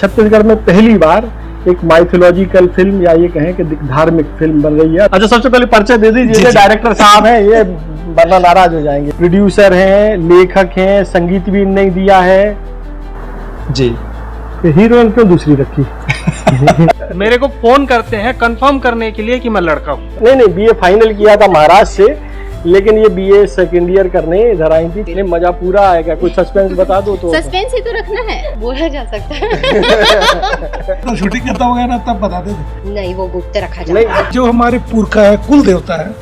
छत्तीसगढ़ में पहली बार एक माइथोलॉजिकल फिल्म या ये कहें कि धार्मिक फिल्म बन रही है। अच्छा, सबसे पहले परिचय दे दीजिए। डायरेक्टर साहब हैं, ये वरना नाराज हो जाएंगे। प्रोड्यूसर हैं, लेखक हैं, संगीत भी नहीं दिया है जी। हीरोइन क्यों दूसरी रखी? मेरे को फोन करते हैं कंफर्म करने के लिए कि मैं लड़का हूँ। नहीं, बीए फाइनल किया था महाराष्ट्र से, लेकिन ये बीए सेकेंड ईयर करने इधर आई थी। मजा पूरा आएगा। कुछ सस्पेंस बता दो तो। सस्पेंस ही तो रखना है, बोला जा सकता है। तो शूटिंग करता होगा ना तब बता देते। नहीं, वो गुप्त रखा जाता है। जो हमारे पुरखा है, कुल देवता है,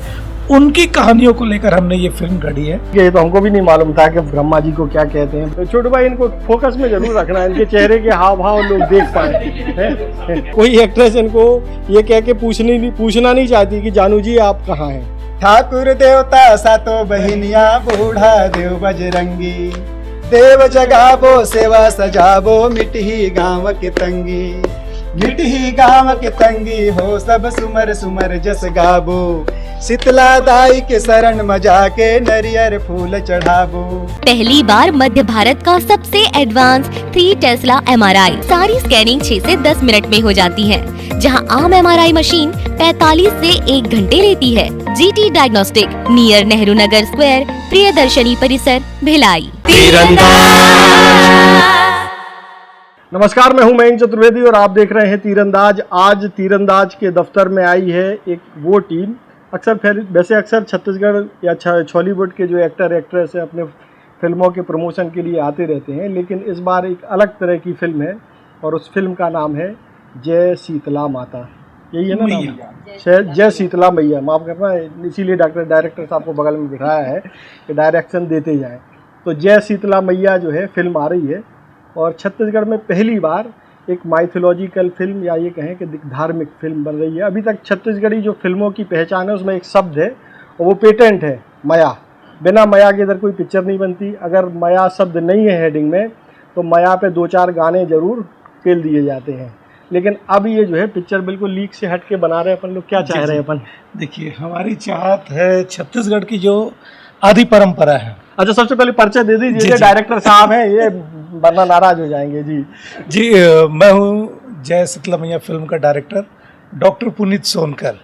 उनकी कहानियों को लेकर हमने ये फिल्म गढ़ी है। ये तो हमको भी नहीं मालूम था कि ब्रह्मा जी को क्या कहते हैं। तो छोटे भाई, इनको फोकस में जरूर रखना है, इनके चेहरे के हाव भाव लोग देख पाए। कोई एक्ट्रेस इनको ये कह के पूछना नहीं चाहती कि जानू जी आप कहाँ हैं। ठाकुर देवता सातो बहिनिया बूढ़ा देव बजरंगी, देव जगाबो सेवा सजाबो मिटही गाँव के तंगी, मिटही गाँव के तंगी हो सब सुमर सुमर जस गाबो, शीतला दाई के शरण मजा के नरियर फूल चढ़ाबो। पहली बार मध्य भारत का सबसे एडवांस 3 टेस्ला MRI, सारी स्कैनिंग 6 से 10 मिनट में हो जाती है, जहां आम MRI मशीन 45 से 1 घंटे लेती है। GT diagnostic, near Nehru Nagar square, Priyadarshini परिसर, भिलाई। नमस्कार, मैं हूं मयंक चतुर्वेदी और आप देख रहे हैं तीरंदाज। आज तीरंदाज के दफ्तर में आई है एक वो टीम। अक्सर छत्तीसगढ़ या छॉलीवुड के जो एक्टर एक्ट्रेस हैं अपने फिल्मों के प्रमोशन के लिए आते रहते हैं, लेकिन इस बार एक अलग तरह की फिल्म है और उस फिल्म का नाम है जय शीतला माता। यही है ना नाम? जय शीतला मैया, माफ़ करना, इसीलिए डायरेक्टर साहब को बगल में बिठाया है कि डायरेक्शन देते जाएं। तो जय शीतला मैया जो है फिल्म आ रही है और छत्तीसगढ़ में पहली बार एक माइथोलॉजिकल फिल्म या ये कहें कि धार्मिक फिल्म बन रही है। अभी तक छत्तीसगढ़ी जो फिल्मों की पहचान है उसमें एक शब्द है और वो पेटेंट है, माया। बिना माया के इधर कोई पिक्चर नहीं बनती। अगर माया शब्द नहीं है हेडिंग में तो माया पे 2-4 गाने जरूर खेल दिए जाते हैं। लेकिन अब ये जो है पिक्चर बिल्कुल लीक से हट के बना रहे हैं अपन लोग। क्या चाह रहे हैं अपन? देखिए, हमारी चाहत है छत्तीसगढ़ की जो आदि परंपरा है। अच्छा, सबसे पहले परिचय दे दीजिए। डायरेक्टर साहब हैं, ये वरना नाराज हो जाएंगे। जी, मैं हूँ जय शीतला मैया फिल्म का डायरेक्टर डॉक्टर पुनीत सोनकर,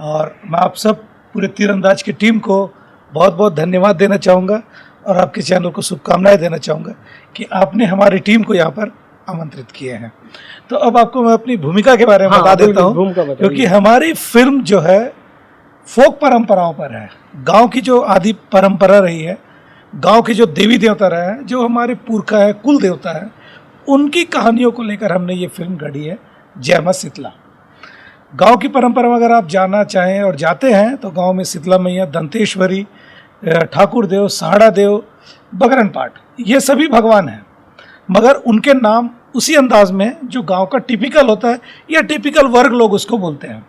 और मैं आप सब पूरे तीरंदाज की टीम को बहुत बहुत धन्यवाद देना चाहूँगा और आपके चैनल को शुभकामनाएं देना चाहूँगा कि आपने हमारी टीम को यहाँ पर आमंत्रित किए हैं। तो अब आपको मैं अपनी भूमिका के बारे में बता देता हूँ, क्योंकि हमारी फिल्म जो है फोक परंपराओं पर है। गांव की जो आदि परंपरा रही है, गांव के जो देवी देवता रहे हैं, जो हमारे पुरखा है, कुल देवता है, उनकी कहानियों को लेकर हमने ये फिल्म गढ़ी है जय मां शीतला। गांव की परंपरा में अगर आप जानना चाहें और जाते हैं तो गांव में शीतला मैया, दंतेश्वरी, ठाकुर देव, साड़ा देव, बगरन पाठ, ये सभी भगवान हैं, मगर उनके नाम उसी अंदाज में जो गाँव का टिपिकल होता है या टिपिकल वर्ग लोग उसको बोलते हैं।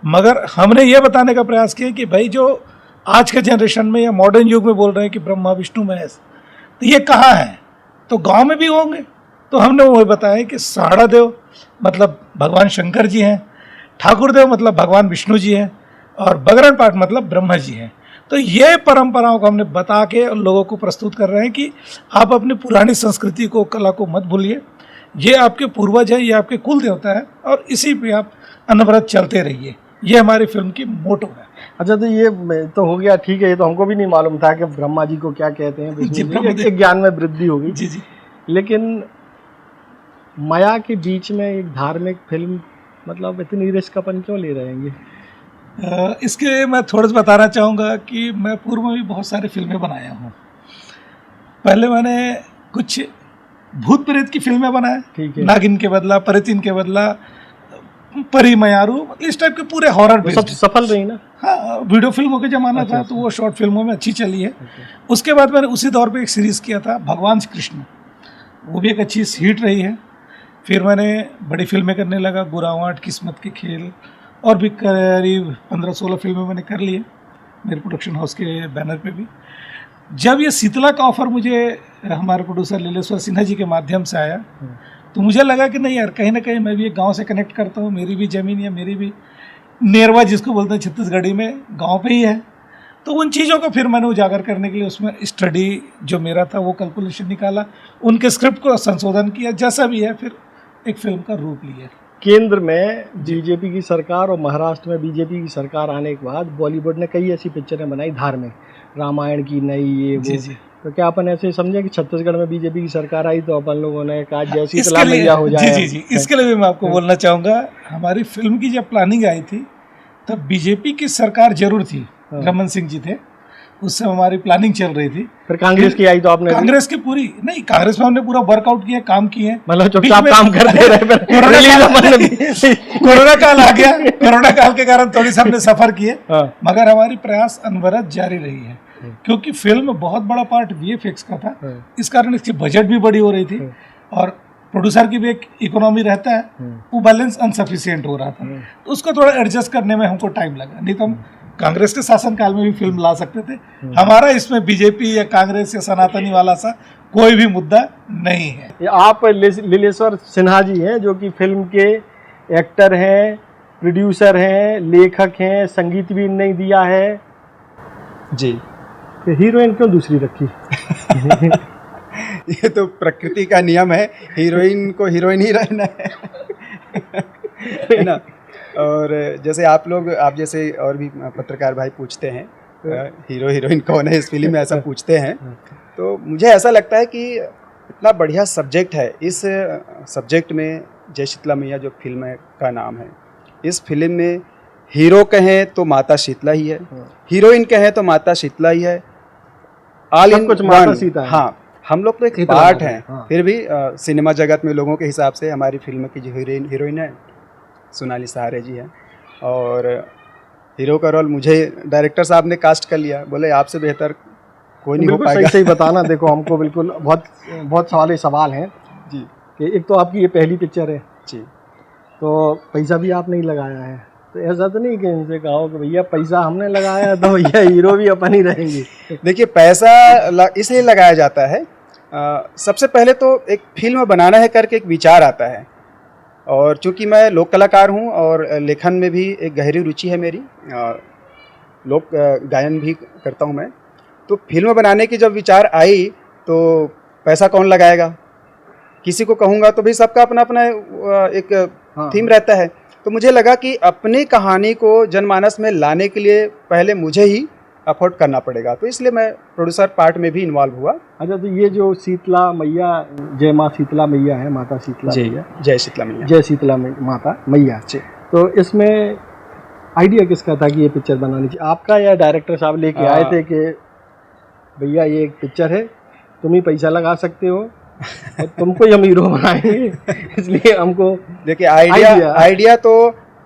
मगर हमने ये बताने का प्रयास किया कि भाई जो आज के जनरेशन में या मॉडर्न युग में बोल रहे हैं कि ब्रह्मा विष्णु महेश, तो ये कहाँ हैं? तो गांव में भी होंगे। तो हमने वो बताया कि साड़ा देव मतलब भगवान शंकर जी हैं, ठाकुर देव मतलब भगवान विष्णु जी हैं, और बगरन पाठ मतलब ब्रह्मा जी हैं। तो ये परंपराओं को हमने बता के लोगों को प्रस्तुत कर रहे हैं कि आप अपनी पुरानी संस्कृति को, कला को मत भूलिए। ये आपके पूर्वज हैं, ये आपके कुल देवता है और इसी पे आप अनवरत चलते रहिए। ये हमारी फिल्म की मोटो है। अच्छा, तो ये तो हो गया, ठीक है। ये तो हमको भी नहीं मालूम था कि ब्रह्मा जी को क्या कहते हैं। ज्ञान में वृद्धि होगी। जी। लेकिन माया के बीच में एक धार्मिक फिल्म, मतलब इतनी रिस्क अपन क्यों ले रहे हैं? इसके मैं थोड़ा सा बताना चाहूँगा कि मैं पूर्व में भी बहुत सारी फिल्में बनाया हूँ। पहले मैंने कुछ भूत प्रेत की फिल्में बनाए, ठीक है, नागिन के बदला, परितिन के बदला, परी मयारू, मतलब इस टाइप के पूरे हॉरर बेस्ड। सब सफल रही ना? हाँ, वीडियो फिल्मों के ज़माना था तो वो शॉर्ट फिल्मों में अच्छी चली है। उसके बाद मैंने उसी दौर पे एक सीरीज़ किया था भगवान श्री कृष्ण, वो भी एक अच्छी हिट रही है। फिर मैंने बड़ी फिल्में करने लगा, गुरावाट, किस्मत के खेल, और भी करीब 15-16 फिल्में मैंने कर ली है मेरे प्रोडक्शन हाउस के बैनर पे भी। जब ये शीतला का ऑफ़र मुझे हमारे प्रोड्यूसर लीलेश्वर सिन्हा जी के माध्यम से आया तो मुझे लगा कि नहीं यार, कहीं ना कहीं मैं भी एक गांव से कनेक्ट करता हूँ। मेरी भी ज़मीन या मेरी भी नेरवा जिसको बोलते हैं छत्तीसगढ़ी में, गांव पे ही है। तो उन चीज़ों को फिर मैंने उजागर करने के लिए उसमें स्टडी जो मेरा था वो कैलकुलेशन निकाला, उनके स्क्रिप्ट को संशोधन किया, जैसा भी है फिर एक फिल्म का रूप लिया। केंद्र में बीजेपी की सरकार और महाराष्ट्र में बीजेपी की सरकार आने के बाद बॉलीवुड ने कई ऐसी पिक्चरें बनाई धार्मिक, रामायण की नई ये जी वो। जी तो क्या अपन ऐसे समझे कि छत्तीसगढ़ में बीजेपी की सरकार आई तो अपन लोगों ने कहा जैसी इसके तला लिए मैया हो जाए। जी जी जी इसके लिए भी मैं आपको बोलना चाहूँगा, हमारी फिल्म की जब प्लानिंग आई थी तब बीजेपी की सरकार जरूर थी, रमन सिंह जी थे, उस समय हमारी प्लानिंग चल रही थी। फिर कांग्रेस की आई तो आपने कांग्रेस की पूरी नहीं, कांग्रेस में हमने पूरा वर्कआउट किया, काम किए, मतलब चुपचाप काम करते रहे। फिर कोरोना रिलीज काल- अपन ने कोरोना काल आ गया, कोरोना काल के कारण थोड़ी सा हमने सफर किए, हाँ। मगर हमारी प्रयास अनवरत जारी रही है, क्योंकि फिल्म में बहुत बड़ा पार्ट वीएफएक्स का था, इस कारण इसकी बजट भी बड़ी हो रही थी और प्रोड्यूसर की भी एक इकोनॉमी रहता है, वो बैलेंस अनसफिशिएंट हो रहा था, तो उसको थोड़ा एडजस्ट करने में हमको टाइम लगा। नहीं तो हम कांग्रेस के शासनकाल में भी फिल्म ला सकते थे। हमारा इसमें बीजेपी या कांग्रेस या सनातनी वाला सा कोई भी मुद्दा नहीं है। ये आप लीलेश्वर सिन्हा जी हैं जो कि फिल्म के एक्टर हैं, प्रोड्यूसर हैं, लेखक हैं, संगीत भी नहीं दिया है, जी। तो हीरोइन क्यों दूसरी रखी? ये तो प्रकृति का नियम है, हीरोइन को हीरोइन ही रहना है ना। और जैसे आप जैसे और भी पत्रकार भाई पूछते हैं हीरो हीरोइन कौन है इस फिल्म में, ऐसा पूछते हैं, तो मुझे ऐसा लगता है कि इतना बढ़िया सब्जेक्ट है, इस सब्जेक्ट में जय शीतला मैया जो फिल्म का नाम है, इस फिल्म में हीरो कहें तो माता शीतला ही है, हीरोइन कहें तो माता शीतला ही है, ऑल इन कुछ माता सीता है। हाँ, हम लोग तो एक इतना पार्ट है, हैं। हाँ। फिर भी सिनेमा जगत में लोगों के हिसाब से हमारी फिल्म की जो हीरोइन है सोनाली सहारे जी है, और हीरो का रोल मुझे डायरेक्टर साहब ने कास्ट कर लिया, बोले आपसे बेहतर कोई नहीं हो बिल्कुल पाएगा। सही बताना। देखो हमको बिल्कुल बहुत सवाल हैं जी कि एक तो आपकी ये पहली पिक्चर है, जी। तो पैसा भी आपने ही लगाया है, तो ऐसा तो नहीं कि इनसे कहो कि भैया पैसा हमने लगाया तो भैया हीरो भी अपन ही रहेंगे। देखिए पैसा इसलिए लगाया जाता है, सबसे पहले तो एक फिल्म बनाना है करके एक विचार आता है, और चूंकि मैं लोक कलाकार हूँ और लेखन में भी एक गहरी रुचि है मेरी, लोक गायन भी करता हूँ मैं, तो फिल्म बनाने की जब विचार आई तो पैसा कौन लगाएगा, किसी को कहूँगा तो भी सबका अपना अपना एक थीम रहता है, तो मुझे लगा कि अपनी कहानी को जनमानस में लाने के लिए पहले मुझे ही अफोर्ड करना पड़ेगा, तो इसलिए मैं प्रोड्यूसर पार्ट में भी इन्वॉल्व हुआ। अच्छा, तो ये जो शीतला मैया, जय माँ शीतला मैया है, माता शीतला मैया, जय शीतला मैया, जय शीतला माता मैया, तो इसमें आइडिया किसका था कि ये पिक्चर बनानी चाहिए, आपका या डायरेक्टर साहब लेके आए थे कि भैया ये एक पिक्चर है, तुम ही पैसा लगा सकते हो और तुमको ही हम हीरो बनाएंगे, इसलिए हमको देखिए आइडिया तो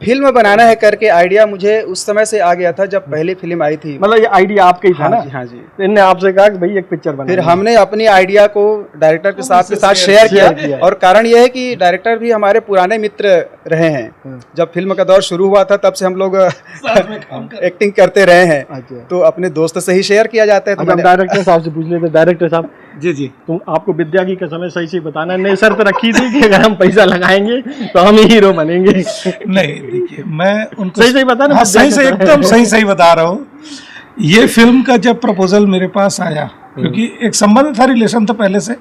फिल्म बनाना है करके आइडिया मुझे उस समय से आ गया था जब पहली फिल्म आई थी, मतलब ये आइडिया आपका ही था ना? हाँ जी। तो इनने आपसे कहा कि भाई एक पिक्चर बना, फिर हमने अपनी आइडिया को डायरेक्टर के साथ शेयर किया, और कारण यह है कि डायरेक्टर भी हमारे पुराने मित्र रहे हैं, जब फिल्म का दौर शुरू हुआ था तब से हम लोग एक्टिंग करते रहे हैं, तो अपने दोस्त से ही शेयर किया जाता है। तो डायरेक्टर साहब से पूछ लेते, डायरेक्टर साहब जी जी तुम आपको विद्या की कसम है, सही से बताना, नई शर्त रखी थी कि अगर हम पैसा लगाएंगे तो हम ही हीरो बनेंगे? नहीं, देखिए मैं उनको सही बता ना, हाँ, सही एकदम सही बता रहा हूँ। ये फिल्म का जब प्रपोजल मेरे पास आया, क्योंकि एक संबंध था, रिलेशन था पहले से,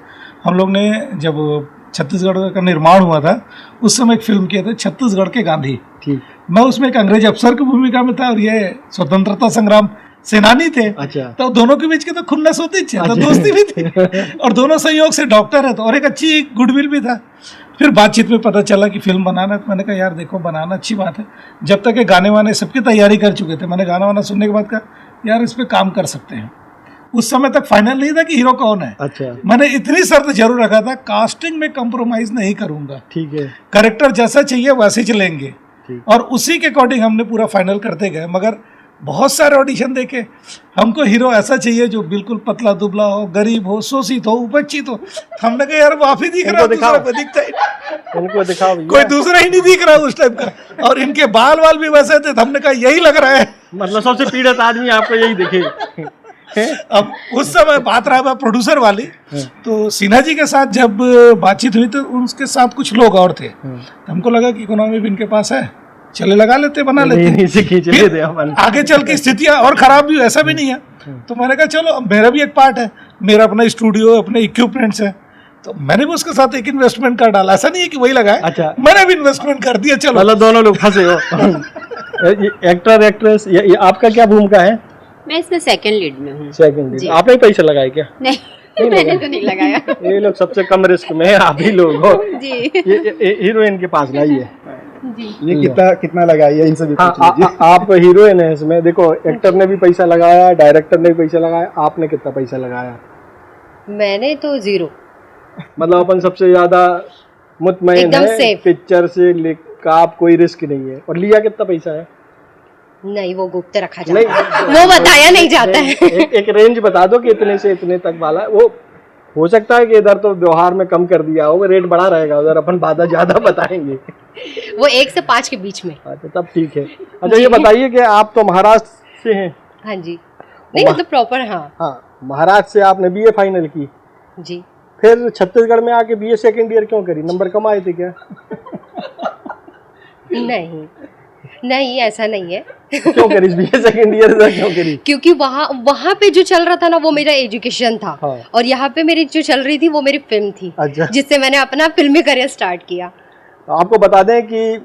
हम लोग ने जब छत्तीसगढ़ का निर्माण हुआ था उस समय एक फिल्म किया था छत्तीसगढ़ के गांधी, ठीक, मैं उसमें एक अंग्रेज अफसर की भूमिका में था और ये स्वतंत्रता संग्राम सेनानी थे। अच्छा। तो दोनों के बीच की तो खुन्नस होती थी, तो दोस्ती भी थी और दोनों संयोग से डॉक्टर है, तो और एक अच्छी गुडविल भी था। फिर बातचीत में पता चला कि फिल्म बनाना है, तो मैंने कहा यार देखो बनाना अच्छी बात है, जब तक ये गाने वाने सबकी तैयारी कर चुके थे, मैंने गाना वाना सुनने के बाद कहा यार इस पर काम कर सकते हैं। उस समय तक फाइनल नहीं था कि हीरो कौन है। अच्छा। मैंने इतनी शर्त जरूर रखा था, कास्टिंग में कंप्रोमाइज नहीं करूंगा, ठीक है, कैरेक्टर जैसा चाहिए वैसे चलेंगे, और उसी के अकॉर्डिंग हमने पूरा फाइनल करते गए। मगर बहुत सारे ऑडिशन देखे, हमको हीरो ऐसा चाहिए जो बिल्कुल पतला दुबला हो, गरीब हो, शोषित हो, उपेक्षित हो। हमने कहा यार वाफी दिख रहा, दूसरा कोई दिखता ही इनको दिखाओ, कोई दूसरा ही नहीं दिख रहा उस टाइप का, और इनके बाल वाल भी वैसे थे, तो हमने कहा यही लग रहा है। मतलब सबसे पीड़ित आदमी आपको यही दिखे। अब उस समय बात रहा प्रोड्यूसर वाली, तो सिन्हा जी के साथ जब बातचीत हुई तो उनके साथ कुछ लोग और थे, तो हमको लगा कि इकोनॉमी भी इनके पास है, चले लगा लेते, बना लेते, आगे चल के स्थितियां और खराब भी ऐसा भी नहीं है। तो मैंने कहा चलो मेरा भी एक पार्ट है, मेरा अपना स्टूडियो, अपने इक्विपमेंट्स है, तो मैंने भी उसके साथ एक इन्वेस्टमेंट कर डाला, ऐसा नहीं है कि वही लगाए, अच्छा। मैंने भी इन्वेस्टमेंट कर दिया, चलो। मतलब दोनों लोग फंसे हो। एक्टर एक्ट्रेस, ये आपका क्या भूमिका है? मैं इसमें सेकंड लीड में हूँ। सेकंड जी। आपने ही पैसे लगाए क्या? नहीं मैंने तो नहीं लगाया। ये लोग सबसे कम रिस्क में है, आप ही लोग हो। जी ये हीरोइन के पास लाइए। जी ये कितना लगाई है, इनसे भी हाँ, पूछ लीजिए। आप हीरोइन है इसमें। देखो, एक्टर ने भी पैसा लगाया, डायरेक्टर ने भी पैसा लगाया, आपने कितना पैसा लगाया? मैंने तो 0। मतलब अपन सबसे ज्यादा मुतमईन एकदम है safe। पिक्चर से लेकर, आप कोई रिस्क नहीं है। और लिया कितना पैसा है? नहीं, वो गुप्त रखा नहीं, जाता है, वो बताया नहीं जाता है। एक रेंज बता दो कि इतने से इतने तक वाला। वो हो सकता है कि इधर तो व्यवहार में कम कर दिया हो, रेट बढ़ा रहेगा, उधर अपन बाधा ज्यादा बताएंगे। वो 1 से 5 के बीच में। अच्छा, तब ठीक है। अच्छा, ये बताइए कि आप तो महाराष्ट्र से हैं? हाँ जी, नहीं मतलब प्रॉपर। हाँ हाँ, महाराष्ट्र से आपने बीए फाइनल की, जी। फिर छत्तीसगढ़ में आके बीए सेकंड ईयर क्यों करी? नंबर कम आए थे क्या? नहीं नहीं, ऐसा नहीं है। क्यों करी बीए सेकंड ईयर क्यों करी? क्योंकि वहाँ पे जो चल रहा था ना, वो मेरा एजुकेशन था। हाँ। और यहाँ पे मेरी जो चल रही थी वो मेरी फिल्म थी। अच्छा। जिससे मैंने अपना फिल्मी करियर स्टार्ट किया। आपको बता दें कि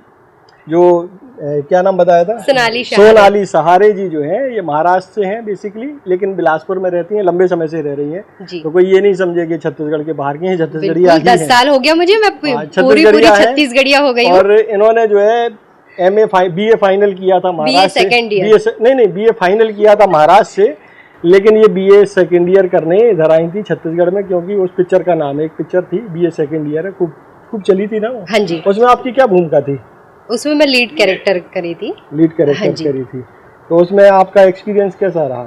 जो क्या नाम बताया था? सोनाली सहारे जी जो हैं, ये महाराष्ट्र से हैं बेसिकली, लेकिन बिलासपुर में रहती हैं, लंबे समय से रह रही हैं। जी। तो कोई ये नहीं समझे कि छत्तीसगढ़ के बाहर की हैं, छत्तीसगढ़ी बिल्कुल, आगे 10 साल हो गया मुझे, मैं पूरी छत्तीसगढ़िया हो गई हूँ। और इन्होंने जो है बीए फाइनल किया था महाराष्ट्र से। बीए फाइनल किया था महाराष्ट्र से, लेकिन ये बीए सेकंड ईयर करने इधर आई थी छत्तीसगढ़ में, क्योंकि उस पिक्चर का नाम है, एक पिक्चर थी बीए सेकंड ईयर है, खूब चली थी ना वो। हाँ जी। उसमें आपकी क्या भूमिका थी? उसमें मैं लीड कैरेक्टर करी थी। लीड कैरेक्टर हाँ जी। करी थी। तो उसमें आपका एक्सपीरियंस कैसा रहा?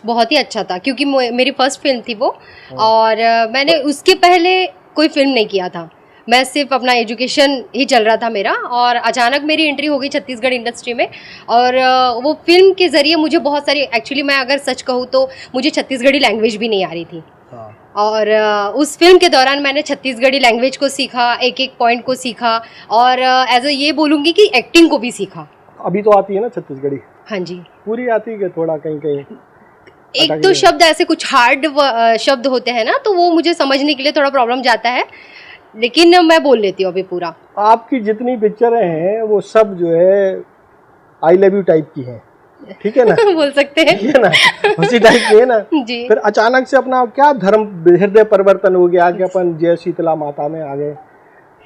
बहुत ही अच्छा था, क्योंकि मेरी फर्स्ट फिल्म थी वो। और मैंने उसके पहले कोई फिल्म नहीं किया था, मैं सिर्फ अपना एजुकेशन ही चल रहा था मेरा। और अचानक मेरी एंट्री हो गई छत्तीसगढ़ इंडस्ट्री में। और वो फिल्म के ज़रिए मुझे बहुत सारी, एक्चुअली मैं अगर सच कहूँ तो मुझे छत्तीसगढ़ी लैंग्वेज भी नहीं आ रही थी। और उस फिल्म के दौरान मैंने छत्तीसगढ़ी लैंग्वेज को सीखा, एक एक पॉइंट को सीखा, और एज ये बोलूँगी कि एक्टिंग को भी सीखा। अभी तो आती है ना छत्तीसगढ़ी? हाँ जी, पूरी आती है कि थोड़ा कहीं कहीं? एक तो शब्द ऐसे कुछ हार्ड शब्द होते हैं ना, तो वो मुझे समझने के लिए थोड़ा प्रॉब्लम जाता है, लेकिन मैं बोल लेती हूँ अभी पूरा। आपकी जितनी पिक्चरें हैं वो सब जो है आई लव यू टाइप की हैं, ठीक है ना? बोल सकते हैं, ठीक है ना? उसी टाइप की है ना? जी। फिर अचानक से अपना क्या धर्म हृदय परिवर्तन हो गया कि अपन जय शीतला माता में आ गए?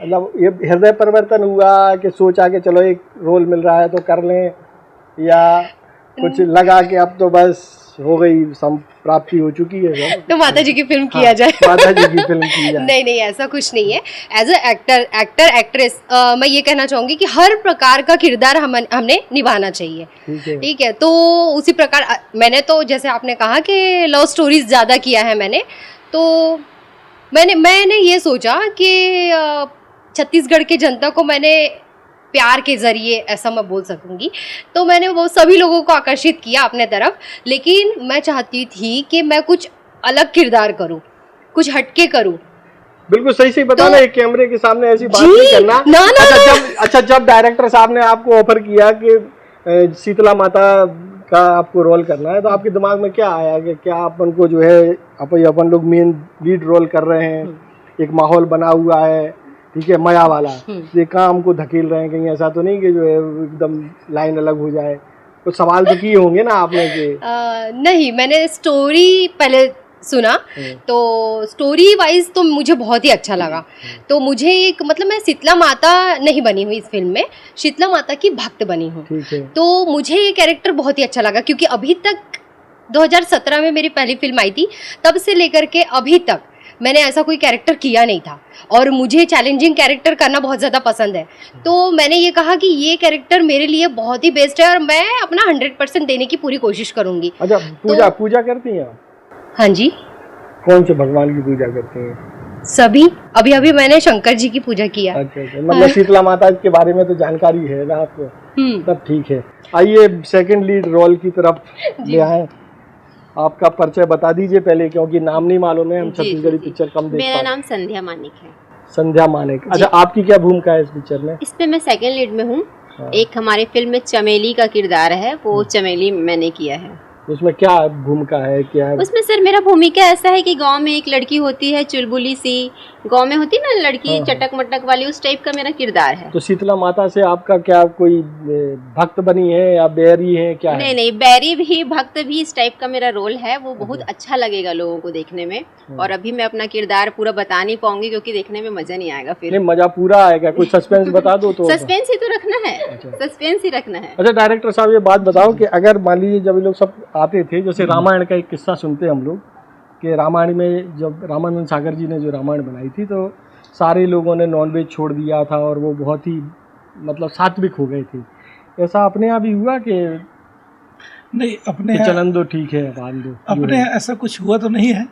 मतलब ये हृदय परिवर्तन हुआ कि सोचा कि चलो एक रोल मिल रहा है तो कर लें, या कुछ लगा कि अब तो बस हो गई, प्राप्ति हो चुकी है तो माता जी की फिल्म किया जाए? माता जी की फिल्म की जाए। नहीं, ऐसा कुछ नहीं है। एज अ एक्ट्रेस मैं ये कहना चाहूँगी कि हर प्रकार का किरदार हमने निभाना चाहिए। ठीक है। तो उसी प्रकार मैंने तो, जैसे आपने कहा कि लव स्टोरीज ज़्यादा किया है मैंने, तो मैंने ये सोचा कि छत्तीसगढ़ की जनता को मैंने प्यार के ज़रिए, ऐसा मैं बोल सकूँगी, तो मैंने वो सभी लोगों को आकर्षित किया अपने तरफ। लेकिन मैं चाहती थी कि मैं कुछ अलग किरदार करूँ, कुछ हटके करूँ। बिल्कुल सही बताना, एक कैमरे के सामने ऐसी बात जी, नहीं करना। ना, जब डायरेक्टर साहब ने आपको ऑफर किया कि शीतला माता का आपको रोल करना है, तो आपके दिमाग में क्या आया कि क्या अपन को जो है अपन लोग मेन लीड रोल कर रहे हैं, एक माहौल बना हुआ है, ठीक है, माया वाला, ये काम को धकेल रहे हैं, कहीं ऐसा तो नहीं कि जो है एकदम लाइन अलग हो जाए? तो सवाल तो किए होंगे ना आपने कि? नहीं, मैंने स्टोरी पहले सुना, तो स्टोरी वाइज तो मुझे बहुत ही अच्छा लगा। तो मुझे एक, मतलब मैं शीतला माता नहीं बनी हुई इस फिल्म में, शीतला माता की भक्त बनी हूँ। तो मुझे ये कैरेक्टर बहुत ही अच्छा लगा, क्योंकि अभी तक 2017 में मेरी पहली फिल्म आई थी, तब से लेकर के अभी तक मैंने ऐसा कोई कैरेक्टर किया नहीं था, और मुझे चैलेंजिंग कैरेक्टर करना बहुत ज़्यादा पसंद है। तो मैंने ये कहा कि ये कैरेक्टर मेरे लिए बहुत ही बेस्ट है, और मैं अपना 100% देने की पूरी कोशिश करूँगी। अच्छा, पूजा करती हैं आप? हाँ जी। कौन से भगवान की पूजा करते हैं? सभी। अभी मैंने शंकर जी की पूजा किया। अच्छा, मतलब शीतला माता के बारे में तो जानकारी है ना आपको, तब ठीक है। आइए सेकंड लीड रोल की तरफ ले आए। आपका परिचय बता दीजिए पहले, क्योंकि नाम नहीं मालूम है, हम छत्तीसगढ़ी पिक्चर कम देखते हैं। मेरा नाम संध्या मानिक है। संध्या मानिक, अच्छा, आपकी क्या भूमिका है इस पिक्चर में? इसमें मैं सेकंड लीड में हूँ। एक हमारी फिल्म में चमेली का किरदार है, वो चमेली मैंने किया है। उसमें क्या भूमिका है, क्या है उसमें? सर, मेरा भूमिका ऐसा है कि गांव में एक लड़की होती है चुलबुली सी, गांव में होती ना लड़की चटक मटक वाली, उस टाइप का मेरा किरदार है। तो शीतला माता से आपका क्या कोई भक्त बनी है या बैरी है, क्या नहीं है? नहीं, बैरी भी भक्त भी, इस टाइप का मेरा रोल है। वो बहुत अच्छा लगेगा लोगों को देखने में। और अभी मैं अपना किरदार पूरा बता नहीं पाऊंगी क्योंकि देखने में मजा नहीं आएगा। फिर नहीं, मजा पूरा आएगा। कुछ सस्पेंस बता दो तो। सस्पेंस ही तो रखना है, सस्पेंस ही रखना है। अच्छा डायरेक्टर साहब, ये बात बताओ कि अगर मान लीजिए जब ये लोग सब आते थे, जैसे रामायण का एक किस्सा सुनते हैं हम लोग कि रामायण में जब रामानंद सागर जी ने जो रामायण बनाई थी तो सारे लोगों ने नॉनवेज छोड़ दिया था और वो बहुत ही मतलब सात्विक हो गए थे। ऐसा अपने यहाँ भी हुआ कि नहीं, अपने कि यहाँ चलन दो ठीक है, बांध दो? अपने यहाँ ऐसा कुछ हुआ तो नहीं है,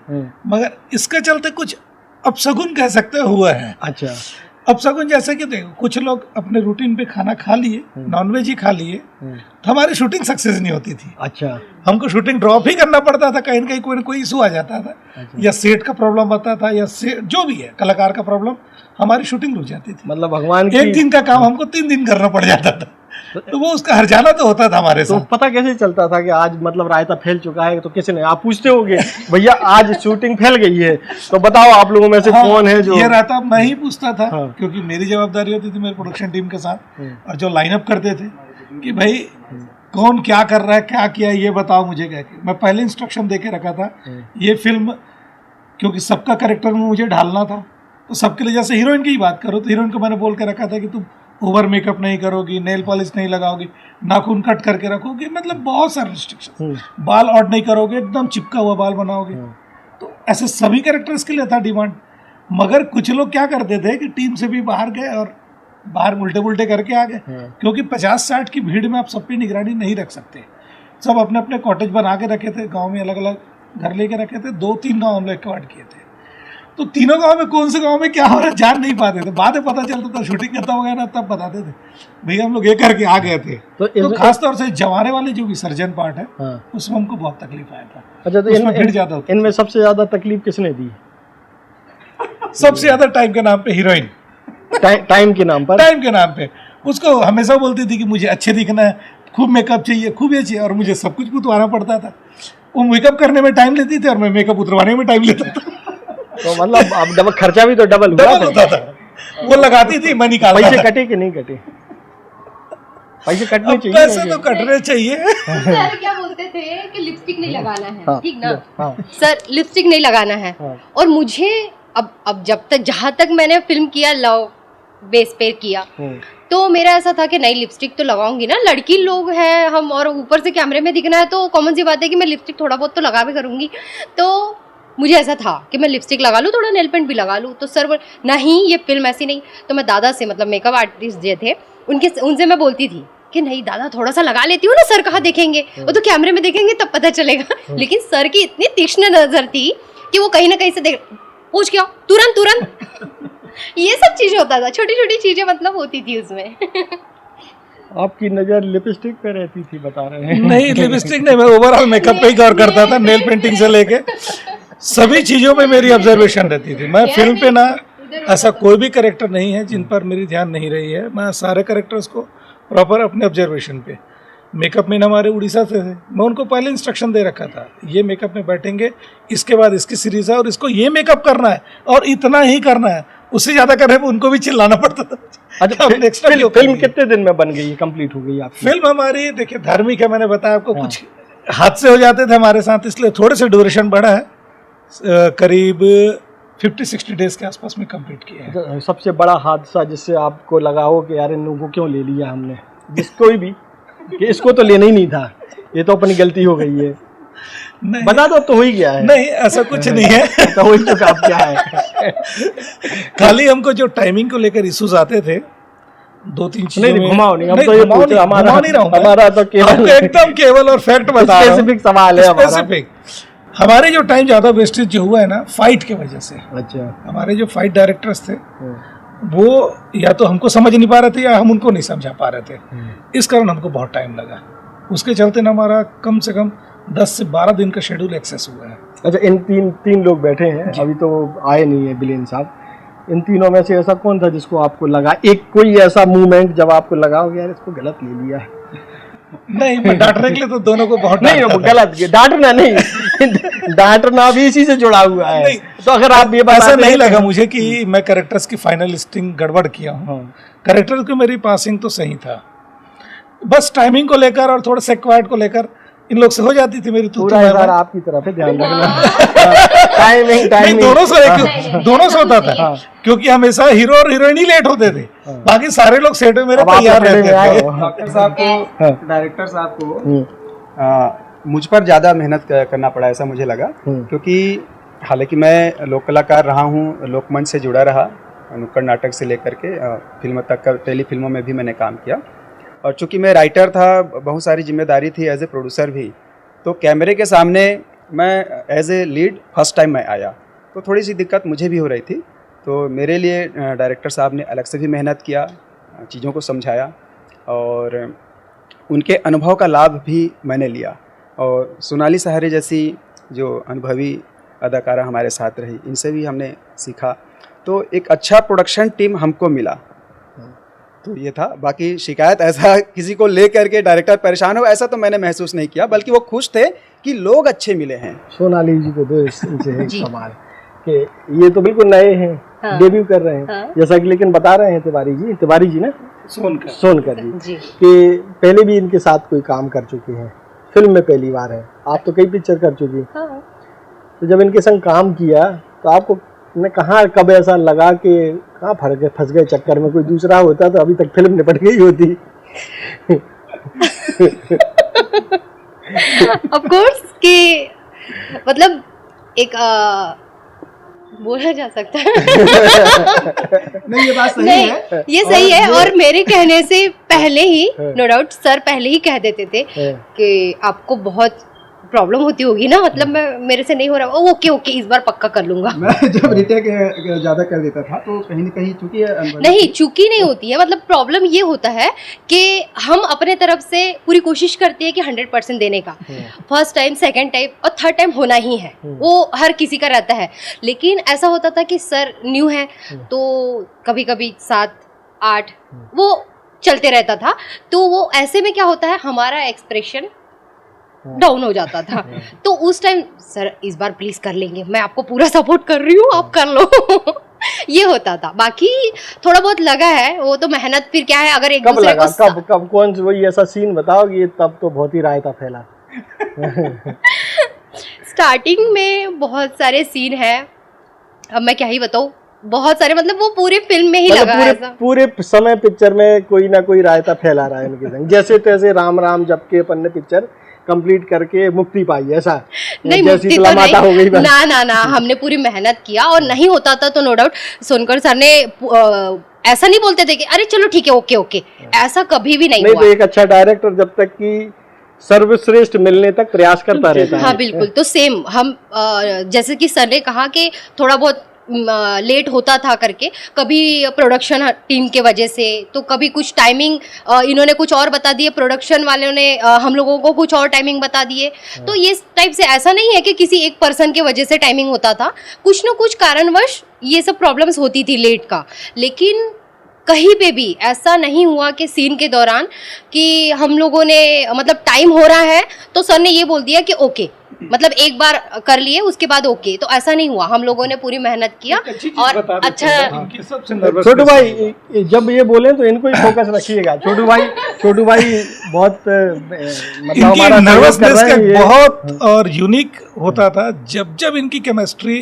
मगर इसके चलते कुछ अपशगुन कह सकते हुआ है। अच्छा, अपशगुन जैसे कि देखो, कुछ लोग अपने रूटीन पे खाना खा लिए, नॉनवेज ही खा लिए, तो हमारी शूटिंग सक्सेस नहीं होती थी। अच्छा, हमको शूटिंग ड्रॉप ही करना पड़ता था, कहीं ना कहीं कोई ना कोई इशू आ जाता था। या सेट का प्रॉब्लम आता था, या जो भी है कलाकार का प्रॉब्लम, हमारी शूटिंग रुक जाती थी। मतलब भगवान एक दिन का काम हमको 3 दिन करना पड़ जाता था, तो वो उसका हर्जाना तो होता था हमारे तो साथ। पता कैसे चलता था कि आज मतलब रायता फैल चुका है? तो किसी ने, आप पूछते होगे भैया आज शूटिंग फैल गई है तो बताओ आप लोगों में से कौन है जो? ये रहता मैं ही पूछता था, हाँ। क्योंकि मेरी जवाबदारी होती थी मेरे प्रोडक्शन टीम के साथ, और जो लाइनअप करते थे कि भाई कौन क्या कर रहा है, क्या किया, ये बताओ मुझे। कह के मैं पहले इंस्ट्रक्शन दे के रखा था। ये फिल्म क्योंकि सबका कैरेक्टर में मुझे ढालना था, तो सबके लिए, जैसे हीरोइन की ही बात करो तो हीरोइन को मैंने बोल के रखा था कि तुम ओवर मेकअप नहीं करोगी, नेल पॉलिश नहीं लगाओगी, नाखून कट करके रखोगी, मतलब बहुत सारे रिस्ट्रिक्शन, बाल ऑड नहीं करोगे, एकदम चिपका हुआ बाल बनाओगे। तो ऐसे सभी कैरेक्टर्स के लिए था डिमांड। मगर कुछ लोग क्या करते थे कि टीम से भी बाहर गए और बाहर उल्टे पुल्टे करके आ गए, क्योंकि 50-60 की भीड़ में आप सब पे निगरानी नहीं रख सकते। सब अपने अपने कॉटेज बना के रखे थे, गाँव में अलग अलग घर लेके रखे थे, 2-3 गाँव हम लोग एक्वार्ड किए थे। तो तीनों गांव में कौन से गांव में क्या हो रहा है जान नहीं पाते थे। बाद में पता चलता था, शूटिंग करता हो गया ना तब बताते थे भैया हम लोग ये करके आ गए थे। तो खासतौर से जवारे वाले जो विसर्जन पार्ट है, उसमें हमको बहुत तकलीफ आया था। अच्छा, तो भीड़ ज्यादा होती, इनमें सबसे ज्यादा तकलीफ किसने दी? सबसे ज्यादा टाइम के नाम पे हीरोइन। टाइम के नाम पर? टाइम के नाम पे उसको हमेशा बोलती थी कि मुझे अच्छे दिखना है, खूब मेकअप चाहिए, खूब ये चाहिए, और मुझे सब कुछ उतरवाना पड़ता था। वो मेकअप करने में टाइम लेती थी और मैं मेकअप उतरवाने में टाइम लेता था। तो मतलब अब डबल खर्चा भी तो डबल होता था। वो लगाती थी, मैं निकालता था। पैसे कटे कि नहीं कटे? पैसे कटने चाहिए। पैसे तो कटने चाहिए। सर क्या बोलते थे कि लिपस्टिक नहीं लगाना है, हाँ, ठीक ना? हाँ। सर लिपस्टिक नहीं लगाना है। हाँ। और मुझे अब जब तक जहाँ तक मैंने फिल्म किया, लव बेस पे किया, तो मेरा ऐसा था कि नहीं लिपस्टिक तो लगाऊंगी ना, लड़की लोग हैं हम, और ऊपर से कैमरे में दिखना है तो कॉमन सी बात है कि मैं लिपस्टिक थोड़ा बहुत तो लगा भी करूंगी। तो मुझे ऐसा था कि मैं लिपस्टिक लगा लूँ, थोड़ा नेल पेंट भी लगा लूँ। तो सर नहीं, ये फिल्म ऐसी नहीं। तो मैं दादा से, मतलब मेकअप आर्टिस्ट जो थे उनसे मैं बोलती थी कि नहीं दादा थोड़ा सा लगा लेती हूँ ना, सर कहाँ देखेंगे, वो तो कैमरे में देखेंगे तब पता चलेगा। लेकिन सर की इतनी तीक्ष्ण नजर थी कि वो कहीं ना कहीं से देख, पूछ क्या तुरंत ये सब चीजें होता था, छोटी छोटी चीजें मतलब होती थी उसमें। आपकी नजर लिपस्टिक पे रहती थी बता रहे हैं? नहीं, लिपस्टिक नहीं, मैं ओवरऑल मेकअप पे ही गौर करता था, नेल पेंटिंग से लेके सभी चीजों में मेरी ऑब्जर्वेशन रहती थी। मैं फिल्म पे ना ऐसा कोई भी कैरेक्टर नहीं है जिन पर मेरी ध्यान नहीं रही है। मैं सारे कैरेक्टर्स को प्रॉपर अपने ऑब्जर्वेशन पे, मेकअप मैन हमारे उड़ीसा से थे, मैं उनको पहले इंस्ट्रक्शन दे रखा था, ये मेकअप में बैठेंगे, इसके बाद इसकी सीरीज है और इसको ये मेकअप करना है और इतना ही करना है, उससे ज्यादा करने पे उनको भी चिल्लाना पड़ता था। अच्छा, फिल्म कितने दिन में बन गई, कंप्लीट हो गई आपकी? फिल्म हमारी देखिए धार्मिक है, मैंने बताया आपको, कुछ हादसे हो जाते थे हमारे साथ, इसलिए थोड़े से ड्यूरेशन बढ़ा है। करीब 50-60 डेज के आसपास में कंप्लीट किया है। सबसे बड़ा हादसा जिससे आपको लगा हो कि यार इन लोगों को क्यों ले लिया हमने, जिसको भी कि इसको तो लेना ही नहीं था, ये तो अपनी गलती हो गई है, बता दो तो हो ही गया है? नहीं, ऐसा कुछ नहीं है। तो हो ही चुका, अब क्या है? खाली हमको जो टाइमिंग को लेकर इश्यूज आते थे, 2-3 चीजें नहीं घुमाओ नहीं, हम तो ये हमारा तो केवल एकदम केवल और फैक्ट बता रहा हूं, स्पेसिफिक सवाल है स्पेसिफिक। हमारे जो टाइम ज्यादा वेस्टेज जो हुआ है ना, फाइट की वजह से। अच्छा, हमारे जो फाइट डायरेक्टर्स थे वो या तो हमको समझ नहीं पा रहे थे या हम उनको नहीं समझा पा रहे थे, इस कारण हमको बहुत टाइम लगा। उसके चलते ना हमारा कम से कम 10 से 12 दिन का शेड्यूल एक्सेस हुआ है। अच्छा, इन तीन लोग बैठे हैं, अभी तो आए नहीं है बिलेन साहब, इन तीनों में से ऐसा कौन था जिसको आपको लगा, एक कोई ऐसा मूवमेंट जब आपको लगा हो यार इसको गलत ले लिया है? नहीं, मैं डांटने के लिए तो दोनों को बहुत नहीं डांटता वो था। गलत, डांटना नहीं डांटना भी इसी से जुड़ा हुआ है। नहीं, तो अगर आप ये ऐसा बताते नहीं हैं लगा मुझे कि मैं कैरेक्टर्स की फाइनल लिस्टिंग गड़बड़ किया हूँ। हाँ। कैरेक्टर की मेरी पासिंग तो सही था, बस टाइमिंग को लेकर और थोड़ा सेक्वाइट को लेकर इन लोग से हो जाती थी मेरी पूरा इशारा आपकी तरफ है, ध्यान रखना। टाइमिंग दोनों से होता था, क्योंकि हमेशा हीरो और हीरोइन ही लेट होते थे, बाकी सारे लोग सेट में मेरे अब आप तैयार अकेले में आए रहते हो। थे। डॉक्टर साहब को, हाँ। डायरेक्टर साहब को मुझ पर ज़्यादा मेहनत करना पड़ा, ऐसा मुझे लगा। क्योंकि हालांकि मैं लोक कलाकार रहा हूँ, लोकमंच से जुड़ा रहा, नुक्कड़ नाटक से लेकर के फिल्म तक का, टेली फिल्मों में भी मैंने काम किया। और चूँकि मैं राइटर था, बहुत सारी जिम्मेदारी थी एज ए प्रोड्यूसर भी, तो कैमरे के सामने मैं as a lead first time मैं आया, तो थोड़ी सी दिक्कत मुझे भी हो रही थी। तो मेरे लिए डायरेक्टर साहब ने अलग से भी मेहनत किया, चीज़ों को समझाया, और उनके अनुभव का लाभ भी मैंने लिया। और सोनाली सहारे जैसी जो अनुभवी अदाकारा हमारे साथ रही, इनसे भी हमने सीखा। तो एक अच्छा प्रोडक्शन टीम हमको मिला, तो ये था। बाकी शिकायत ऐसा किसी को ले करके डायरेक्टर परेशान हो, ऐसा तो मैंने महसूस नहीं किया, बल्कि वो खुश थे कि लोग अच्छे मिले हैं। सोनाली जी को दो इनसे एक जी। सवाल कि ये तो बिल्कुल नए हैं, हाँ। डेब्यू कर रहे हैं, हाँ। जैसा कि लेकिन बता रहे हैं तिवारी जी ना, सोनकर जी जी। कि पहले भी इनके साथ कोई काम कर चुके हैं, फिल्म में पहली बार है, आप तो कई पिक्चर कर चुकी। हाँ। तो जब इनके संग काम किया तो आपको ने कहाँ कब ऐसा लगा कि कहाँ फंस गए चक्कर में, कोई दूसरा होता तो अभी तक फिल्म निपट गई होती। ऑफ कोर्स कि मतलब एक बोला जा सकता है। नहीं, ये बात सही नहीं, है। ये सही है। और मेरे कहने से पहले ही नो डाउट सर पहले ही कह देते थे कि आपको बहुत प्रॉब्लम होती होगी ना, मतलब मेरे से नहीं हो रहा, ओके ओके इस बार पक्का कर लूंगा। मैं जब रिटेक ज़्यादा कर देता था तो कहीं ना कहीं चूंकि नहीं, चूकी नहीं होती है, मतलब प्रॉब्लम ये होता है कि हम अपने तरफ से पूरी कोशिश करते हैं कि 100% देने का, फर्स्ट टाइम, सेकंड टाइम और थर्ड टाइम होना ही है, वो हर किसी का रहता है। लेकिन ऐसा होता था कि सर न्यू है तो कभी कभी 7, 8 वो चलते रहता था, तो वो ऐसे में क्या होता है हमारा एक्सप्रेशन डाउन हो जाता था। तो उस टाइम सर इस बार प्लीज कर लेंगे, मैं आपको पूरा सपोर्ट कर रही हूँ, आप कर लो। ये होता था। बाकी थोड़ा बहुत लगा है, वो तो मेहनत फिर क्या है, अगर एक कब दूसरे लगा, को कब कौन सा वही ऐसा सीन बताओगे, तब तो बहुत ही रायता फैला। स्टार्टिंग में बहुत सारे सीन है, अब मैं क्या ही बताऊँ, बहुत सारे, मतलब वो पूरे फिल्म में ही मतलब लगा ऐसा। पूरे समय पिक्चर में कोई ना कोई रायता फैला रहा है इनके संग, जैसे तैसे राम राम जब के अपन ने पिक्चर कंप्लीट करके मुक्ति पाई, ऐसा नहीं, जैसी मुक्ति तो शीतला माता हो गई नहीं, बस। ना हमने पूरी मेहनत किया, और नहीं होता था तो नो डाउट सोनकर सर ने ऐसा नहीं बोलते थे कि अरे चलो ठीक है ओके ओके, ऐसा कभी भी नहीं नहीं हुआ। तो एक अच्छा डायरेक्टर जब तक कि सर्वश्रेष्ठ मिलने तक प्रयास करता रहता है। हाँ बिल्कुल, तो सेम हम जैसे कि सर ने कहा कि थोड़ा बहुत लेट होता था करके, कभी प्रोडक्शन टीम के वजह से, तो कभी कुछ टाइमिंग इन्होंने कुछ और बता दिए, प्रोडक्शन वालों ने हम लोगों को कुछ और टाइमिंग बता दिए। तो ये टाइप से ऐसा नहीं है कि किसी एक पर्सन के वजह से टाइमिंग होता था, कुछ ना कुछ कारणवश ये सब प्रॉब्लम्स होती थी लेट का। लेकिन कहीं पे भी ऐसा नहीं हुआ कि सीन के दौरान कि हम लोगों ने मतलब टाइम हो रहा है तो सर ने ये बोल दिया कि ओके, मतलब एक बार कर लिए उसके बाद ओके, तो ऐसा नहीं हुआ। हम लोगों ने पूरी मेहनत किया और अच्छा। छोटू भाई जब ये बोले तो इनको ही फोकस रखिएगा। छोटू भाई बहुत मतलब हमारा नर्वसनेस सहयोग कर रहे का हैं ये। बहुत और यूनिक होता था जब इनकी केमिस्ट्री,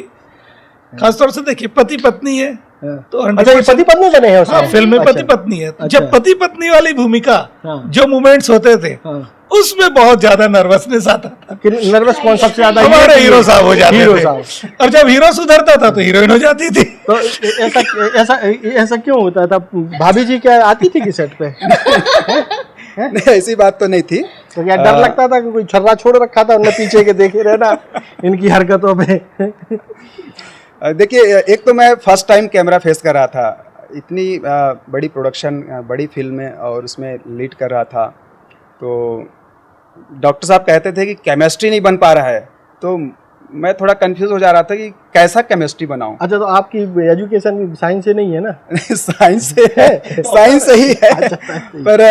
खासतौर से देखिए पति पत्नी है तो अच्छा ये पति पत्नी बने हैं उसमें? फिल्म में अच्छा। पति पत्नी है, अच्छा। जब पति पत्नी वाली भूमिका हाँ। जो मोमेंट्स होते थे हाँ। उसमें बहुत ज्यादा नर्वसनेस आता था। नर्वस कौन सबसे ज्यादा? हमारे हीरो साहब हो जाते हीरो थे, साहब। और जब हीरो सुधरता था तो हीरोइन हो जाती थी। तो ऐसा क्यों होता था? भाभी जी क्या आती थी कि सेट पे? नहीं, ऐसी बात तो नहीं थी। तो क्या डर लगता था कि कोई छर्रा छोड़ रखा था उन्हें पीछे के देखे रहना इनकी हरकतों पे? देखिए, एक तो मैं फर्स्ट टाइम कैमरा फेस कर रहा था, इतनी बड़ी प्रोडक्शन, बड़ी फिल्म में, और उसमें लीड कर रहा था। तो डॉक्टर साहब कहते थे कि केमिस्ट्री नहीं बन पा रहा है, तो मैं थोड़ा कंफ्यूज हो जा रहा था कि कैसा केमिस्ट्री बनाऊं। अच्छा, तो आपकी एजुकेशन साइंस से नहीं है ना? साइंस से है, साइंस से ही है, पर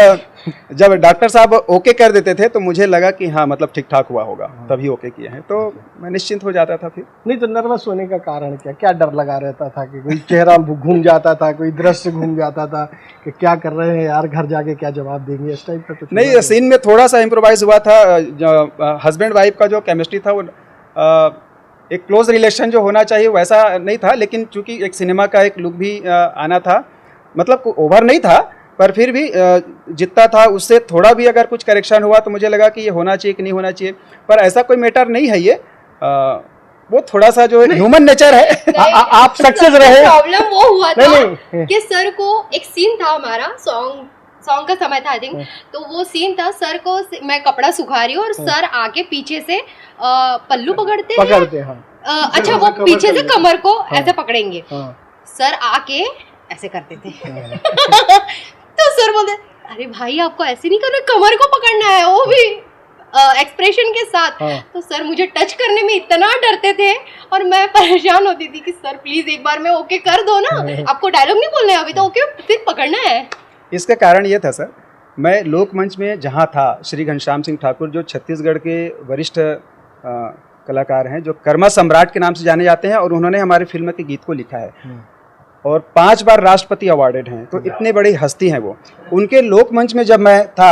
जब डॉक्टर साहब ओके कर देते थे तो मुझे लगा कि हाँ मतलब ठीक ठाक हुआ होगा, तभी ओके किए हैं, तो मैं निश्चिंत हो जाता था। फिर नहीं तो नर्वस होने का कारण क्या क्या डर लगा रहता था कि कोई चेहरा घूम जाता था, कोई दृश्य घूम जाता था कि क्या कर रहे हैं यार, घर जाके क्या जवाब देंगे, इस टाइप का कुछ? नहीं, सीन में थोड़ा सा इम्प्रोवाइज हुआ था। हस्बैंड वाइफ का जो केमिस्ट्री था वो एक क्लोज रिलेशन जो होना चाहिए वैसा नहीं था, लेकिन चूंकि एक सिनेमा का एक लुक भी आना था, मतलब ओवर नहीं था पर फिर भी जितना था उससे थोड़ा भी अगर कुछ करेक्शन हुआ तो मुझे लगा कि ये होना चाहिए कि नहीं होना चाहिए, पर ऐसा कोई मैटर नहीं है। ये वो थोड़ा सा जो ह्यूमन नेचर है। आप सक्सेस रहे। प्रॉब्लम वो हुआ था नहीं। कि सर को एक सीन था, हमारा सॉन्ग का समय था आई थिंक, तो वो सीन था सर को मैं कपड़ा सुखा रही हूँ और सर आके पीछे से पल्लू पकड़ते हैं। अच्छा, वो पीछे से कमर को ऐसे पकड़ेंगे, सर आके ऐसे करते थे। तो सर बोलते अरे भाई आपको ऐसे नहीं करना, कमर को पकड़ना है, वो भी एक्सप्रेशन के साथ। तो सर मुझे टच करने में इतना डरते थे और मैं परेशान होती थी कि सर प्लीज एक बार में ओके कर दो ना, आपको डायलॉग नहीं बोलना है अभी तो ओके फिर पकड़ना है। इसका कारण ये था सर, मैं लोकमंच में जहाँ था, श्री घनश्याम सिंह ठाकुर जो छत्तीसगढ़ के वरिष्ठ कलाकार हैं, जो कर्मा सम्राट के नाम से जाने जाते हैं, और उन्होंने हमारी फिल्म के गीत को लिखा है और 5 बार राष्ट्रपति अवार्डेड हैं, तो इतने बड़ी हस्ती हैं वो। उनके लोकमंच में जब मैं था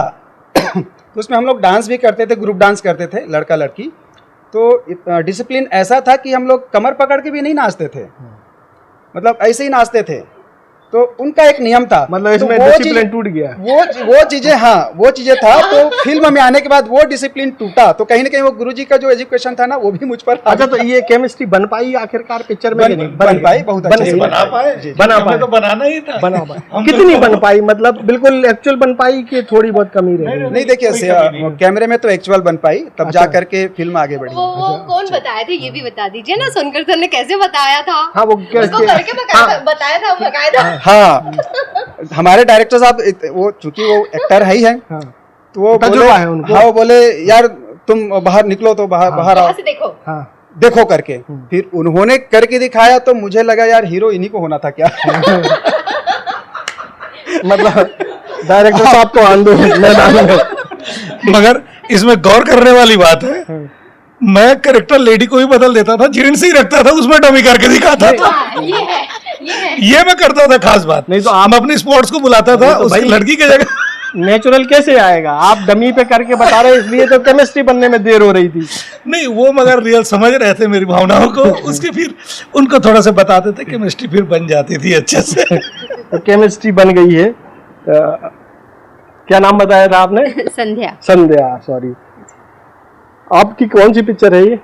तो उसमें हम लोग डांस भी करते थे, ग्रुप डांस करते थे, लड़का लड़की। तो डिसिप्लिन ऐसा था कि हम लोग कमर पकड़ के भी नहीं नाचते थे, मतलब ऐसे ही नाचते थे। तो उनका एक नियम था, मतलब इसमें तो डिसिप्लिन टूट गया। वो चीजें, हाँ वो चीजें था। तो फिल्म में आने के बाद वो डिसिप्लिन टूटा, तो कहीं ना कहीं वो गुरुजी का जो एजुकेशन था ना वो भी मुझ पर। अच्छा, तो ये केमिस्ट्री बन पाई आखिरकार पिक्चर में? बन पाई, बहुत अच्छे से बना पाए, तो बनाना ही था। बना पाए। कितनी बन पाई, मतलब बिल्कुल एक्चुअल बन पाई कि थोड़ी बहुत कमी रह गई? नहीं देखिए, कैमरे में तो एक्चुअल बन पाई, तब जा करके फिल्म आगे बढ़ी। वो कौन बताया था ये भी बता दीजिए ना, सोनकर सर ने कैसे बताया था? हाँ, वो उसको करके बताया था बकायदा। हाँ, हमारे डायरेक्टर साहब वो चूंकि वो एक्टर है ही है, तो वो बोले, हाँ वो बोले यार तुम बाहर निकलो, तो बाहर आओ, देखो, देखो करके। फिर उन्होंने करके दिखाया तो मुझे लगा यार हीरो इन्हीं को होना था क्या। मतलब डायरेक्टर साहब को आंदो मैदान में। मगर इसमें गौर करने वाली बात है, मैं कैरेक्टर लेडी को ही बदल देता था, जेंट्स ही रखता था, उसमें डमी करके दिखाता था। ये मैं करता था, खास बात नहीं तो आप अपनी स्पोर्ट्स को बुलाता था तो उसकी लड़की की जगह। नेचुरल कैसे आएगा? आप डमी पे करके बता रहे, इसलिए तो केमिस्ट्री बनने में देर हो रही थी। नहीं, वो मगर रियल समझ रहे थे मेरी भावनाओं को, उसके फिर उनको थोड़ा सा बताते थे, केमिस्ट्री फिर बन जाती थी अच्छे से। तो केमिस्ट्री बन गई है। क्या नाम बताया था आपने? संध्या, सॉरी। आपकी कौन सी पिक्चर है ये?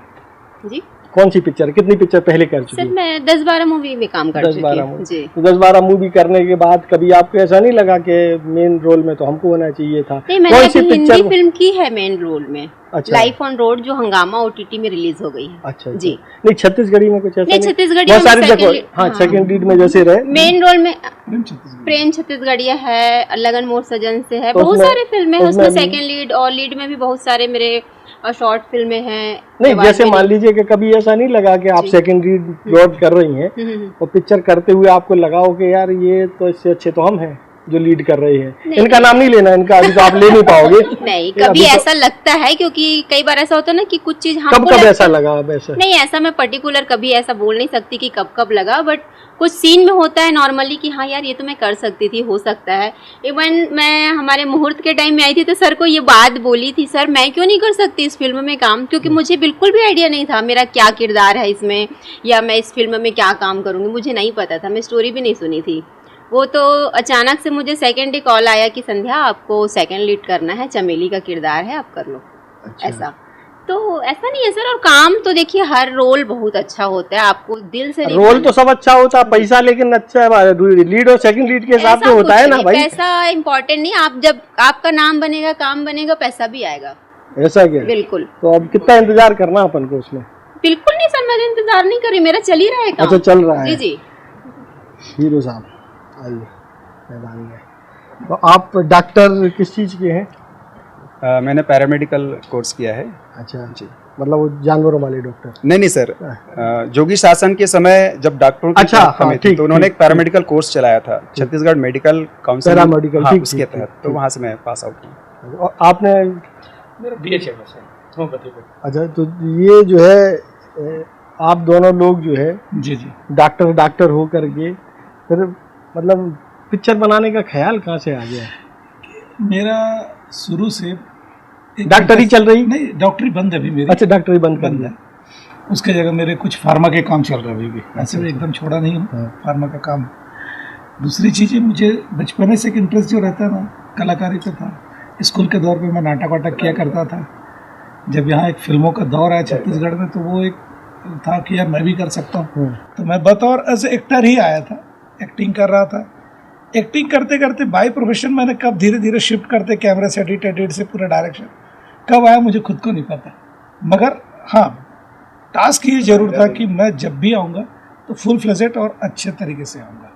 जी, कौन सी पिक्चर, कितनी पिक्चर पहले कर चुकी? सर मैं 10-12 मूवी में काम कर चुकी हूँ जी। तो 10-12 मूवी करने के बाद कभी आपको ऐसा नहीं लगा कि मेन रोल में तो हमको होना चाहिए था? नहीं, मैंने अभी हिंदी फिल्म की है मेन रोल में। अच्छा। लाइफ ऑन रोड जो हंगामा OTT में रिलीज हो गई है। अच्छा जी। नहीं, छत्तीसगढ़ी में कुछ ऐसा नहीं, छत्तीसगढ़ी बहुत में सारी second जगह, हाँ सेकंड लीड में जैसे रहे। मेन रोल में प्रेम छत्तीसगढ़िया है, लगन मोर सजन से है, तो बहुत सारे फिल्में हैं उसमें, उसमें सेकंड लीड और लीड में भी बहुत सारे मेरे शॉर्ट फिल्में हैं। नहीं, जैसे मान लीजिए कि कभी ऐसा नहीं लगा कि आप सेकंड लीड प्लॉट कर रही हैं और पिक्चर करते हुए आपको लगा हो कि यार ये तो इससे अच्छे तो हम हैं जो लीड कर रहे हैं? इनका नाम नहीं लेना, इनका अभी तो आप ले नहीं पाओगे। नहीं, कभी ऐसा लगता है, क्योंकि कई बार ऐसा होता है ना कि कुछ चीज कब ऐसा लगा? अब ऐसा नहीं, ऐसा मैं पर्टिकुलर कभी ऐसा बोल नहीं सकती कि कब लगा, बट कुछ सीन में होता है नॉर्मली कि हाँ यार ये तो मैं कर सकती थी, हो सकता है। इवन मैं हमारे मुहूर्त के टाइम में आई थी तो सर को ये बात बोली थी, सर मैं क्यों नहीं कर सकती इस फिल्म में काम, क्योंकि मुझे बिल्कुल भी आइडिया नहीं था मेरा क्या किरदार है इसमें, या मैं इस फिल्म में क्या काम करूँगी, मुझे नहीं पता था, मैं स्टोरी भी नहीं सुनी थी। वो तो अचानक से मुझे सेकंड डे कॉल आया कि संध्या आपको सेकंड लीड करना है, चमेली का किरदार है, आप कर लो। अच्छा। ऐसा तो ऐसा नहीं है सर, और काम तो देखिए हर रोल बहुत अच्छा होता है, आपको दिल से रोल तो सब अच्छा होता है, पैसा लेकिन अच्छा है, लीड और सेकंड लीड के हिसाब से होता है ना भाई। पैसा इम्पोर्टेंट नहीं, आप जब आपका नाम बनेगा, काम बनेगा, पैसा भी आएगा। ऐसा क्या? बिल्कुल। तो अब कितना इंतजार करना अपन को उसमें? बिल्कुल नहीं सर, मैं इंतजार नहीं कर रही, मेरा चल ही रहा है काम। अच्छा, चल रहा है। जी जी। हीरो साहब आइए मैदान में। तो आप डॉक्टर किस चीज़ के हैं? मैंने पैरामेडिकल कोर्स किया है। अच्छा जी। मतलब वो जानवरों वाले डॉक्टर? नहीं सर, जोगी शासन के समय जब डॉक्टरों की अच्छा, कमी थी, ठीक, तो उन्होंने ठीक, एक पैरामेडिकल कोर्स चलाया था, छत्तीसगढ़ मेडिकल काउंसिल, पैरामेडिकल, हाँ, ठीक, उसके ठीक, तहत, ठीक, तो वहाँ से मैं पास आउट हूँ। और आपने? मेरा BHM है सर, होम्योपैथी का। अच्छा, तो ये जो है आप दोनों लोग जो है जी जी। डॉक्टर हो करके फिर मतलब पिक्चर बनाने का ख्याल कहाँ से आ गया? मेरा शुरू से डॉक्टरी चल रही? नहीं, डॉक्टरी बंद है अभी मेरी। अच्छा, डॉक्टरी बंद कर बंद दिया। है। उसके जगह मेरे कुछ फार्मा के काम चल रहे हैं अभी भी, ऐसे भी एकदम छोड़ा नहीं हूँ हाँ। फार्मा का काम। दूसरी चीज़ें, मुझे बचपन से एक इंटरेस्ट जो रहता है ना, कलाकारी पे था। स्कूल के दौर पे मैं नाटक वाटक किया करता था। जब यहाँ एक फिल्मों का दौर आया छत्तीसगढ़ में, तो वो एक था कि यार मैं भी कर सकता हूँ। तो मैं बतौर एज एक्टर ही आया था, एक्टिंग कर रहा था। एक्टिंग करते करते बाय प्रोफेशन मैंने कब धीरे धीरे शिफ्ट करते कैमरा से एडिट से पूरा डायरेक्शन कब आया मुझे खुद को नहीं पता। मगर हाँ, टास्क ये जरूर था कि मैं जब भी आऊँगा तो फुल फ्लेजेड और अच्छे तरीके से आऊँगा।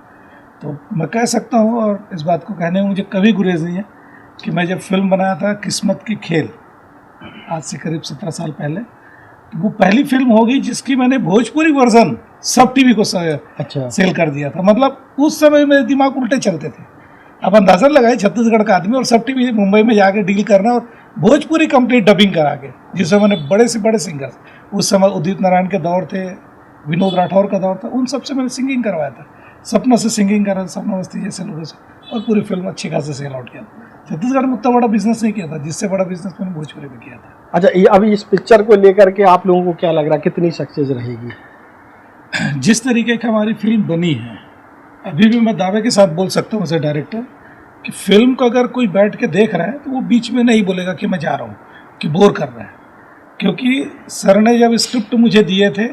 तो मैं कह सकता हूँ, और इस बात को कहने में मुझे कभी गुरेज नहीं है, कि मैं जब फिल्म बनाया था किस्मत की खेल, आज से करीब 17 साल पहले, तो वो पहली फिल्म होगी जिसकी मैंने भोजपुरी वर्जन सब टीवी को अच्छा, सेल कर दिया था। मतलब उस समय मेरे दिमाग उल्टे चलते थे। अब अंदाजा लगाए छत्तीसगढ़ का आदमी और सब टीवी मुंबई में जाके डील करना और भोजपुरी कंप्लीट डबिंग करा के, जिसमें मैंने बड़े से बड़े सिंगर्स, उस समय उदित नारायण के दौर थे, विनोद राठौर का दौर था, उन सबसे मैंने सिंगिंग करवाया था। सपना से सिंगिंग करा, सपना मस्ती जैसे लोगों से, और पूरी फिल्म अच्छी खासी सेल आउट किया। छत्तीसगढ़ में उतना बड़ा बिजनेस नहीं किया था जिससे बड़ा बिजनेस मैंने भोजपुरी में किया था। अच्छा, ये अभी इस पिक्चर को लेकर के आप लोगों को क्या लग रहा है, कितनी सक्सेस रहेगी? जिस तरीके की हमारी फिल्म बनी है, अभी भी मैं दावे के साथ बोल सकता हूँ एज ए डायरेक्टर कि फिल्म को अगर कोई बैठ के देख रहा है तो वो बीच में नहीं बोलेगा कि मैं जा रहा हूँ, कि बोर कर रहा है। क्योंकि सर ने जब स्क्रिप्ट मुझे दिए थे,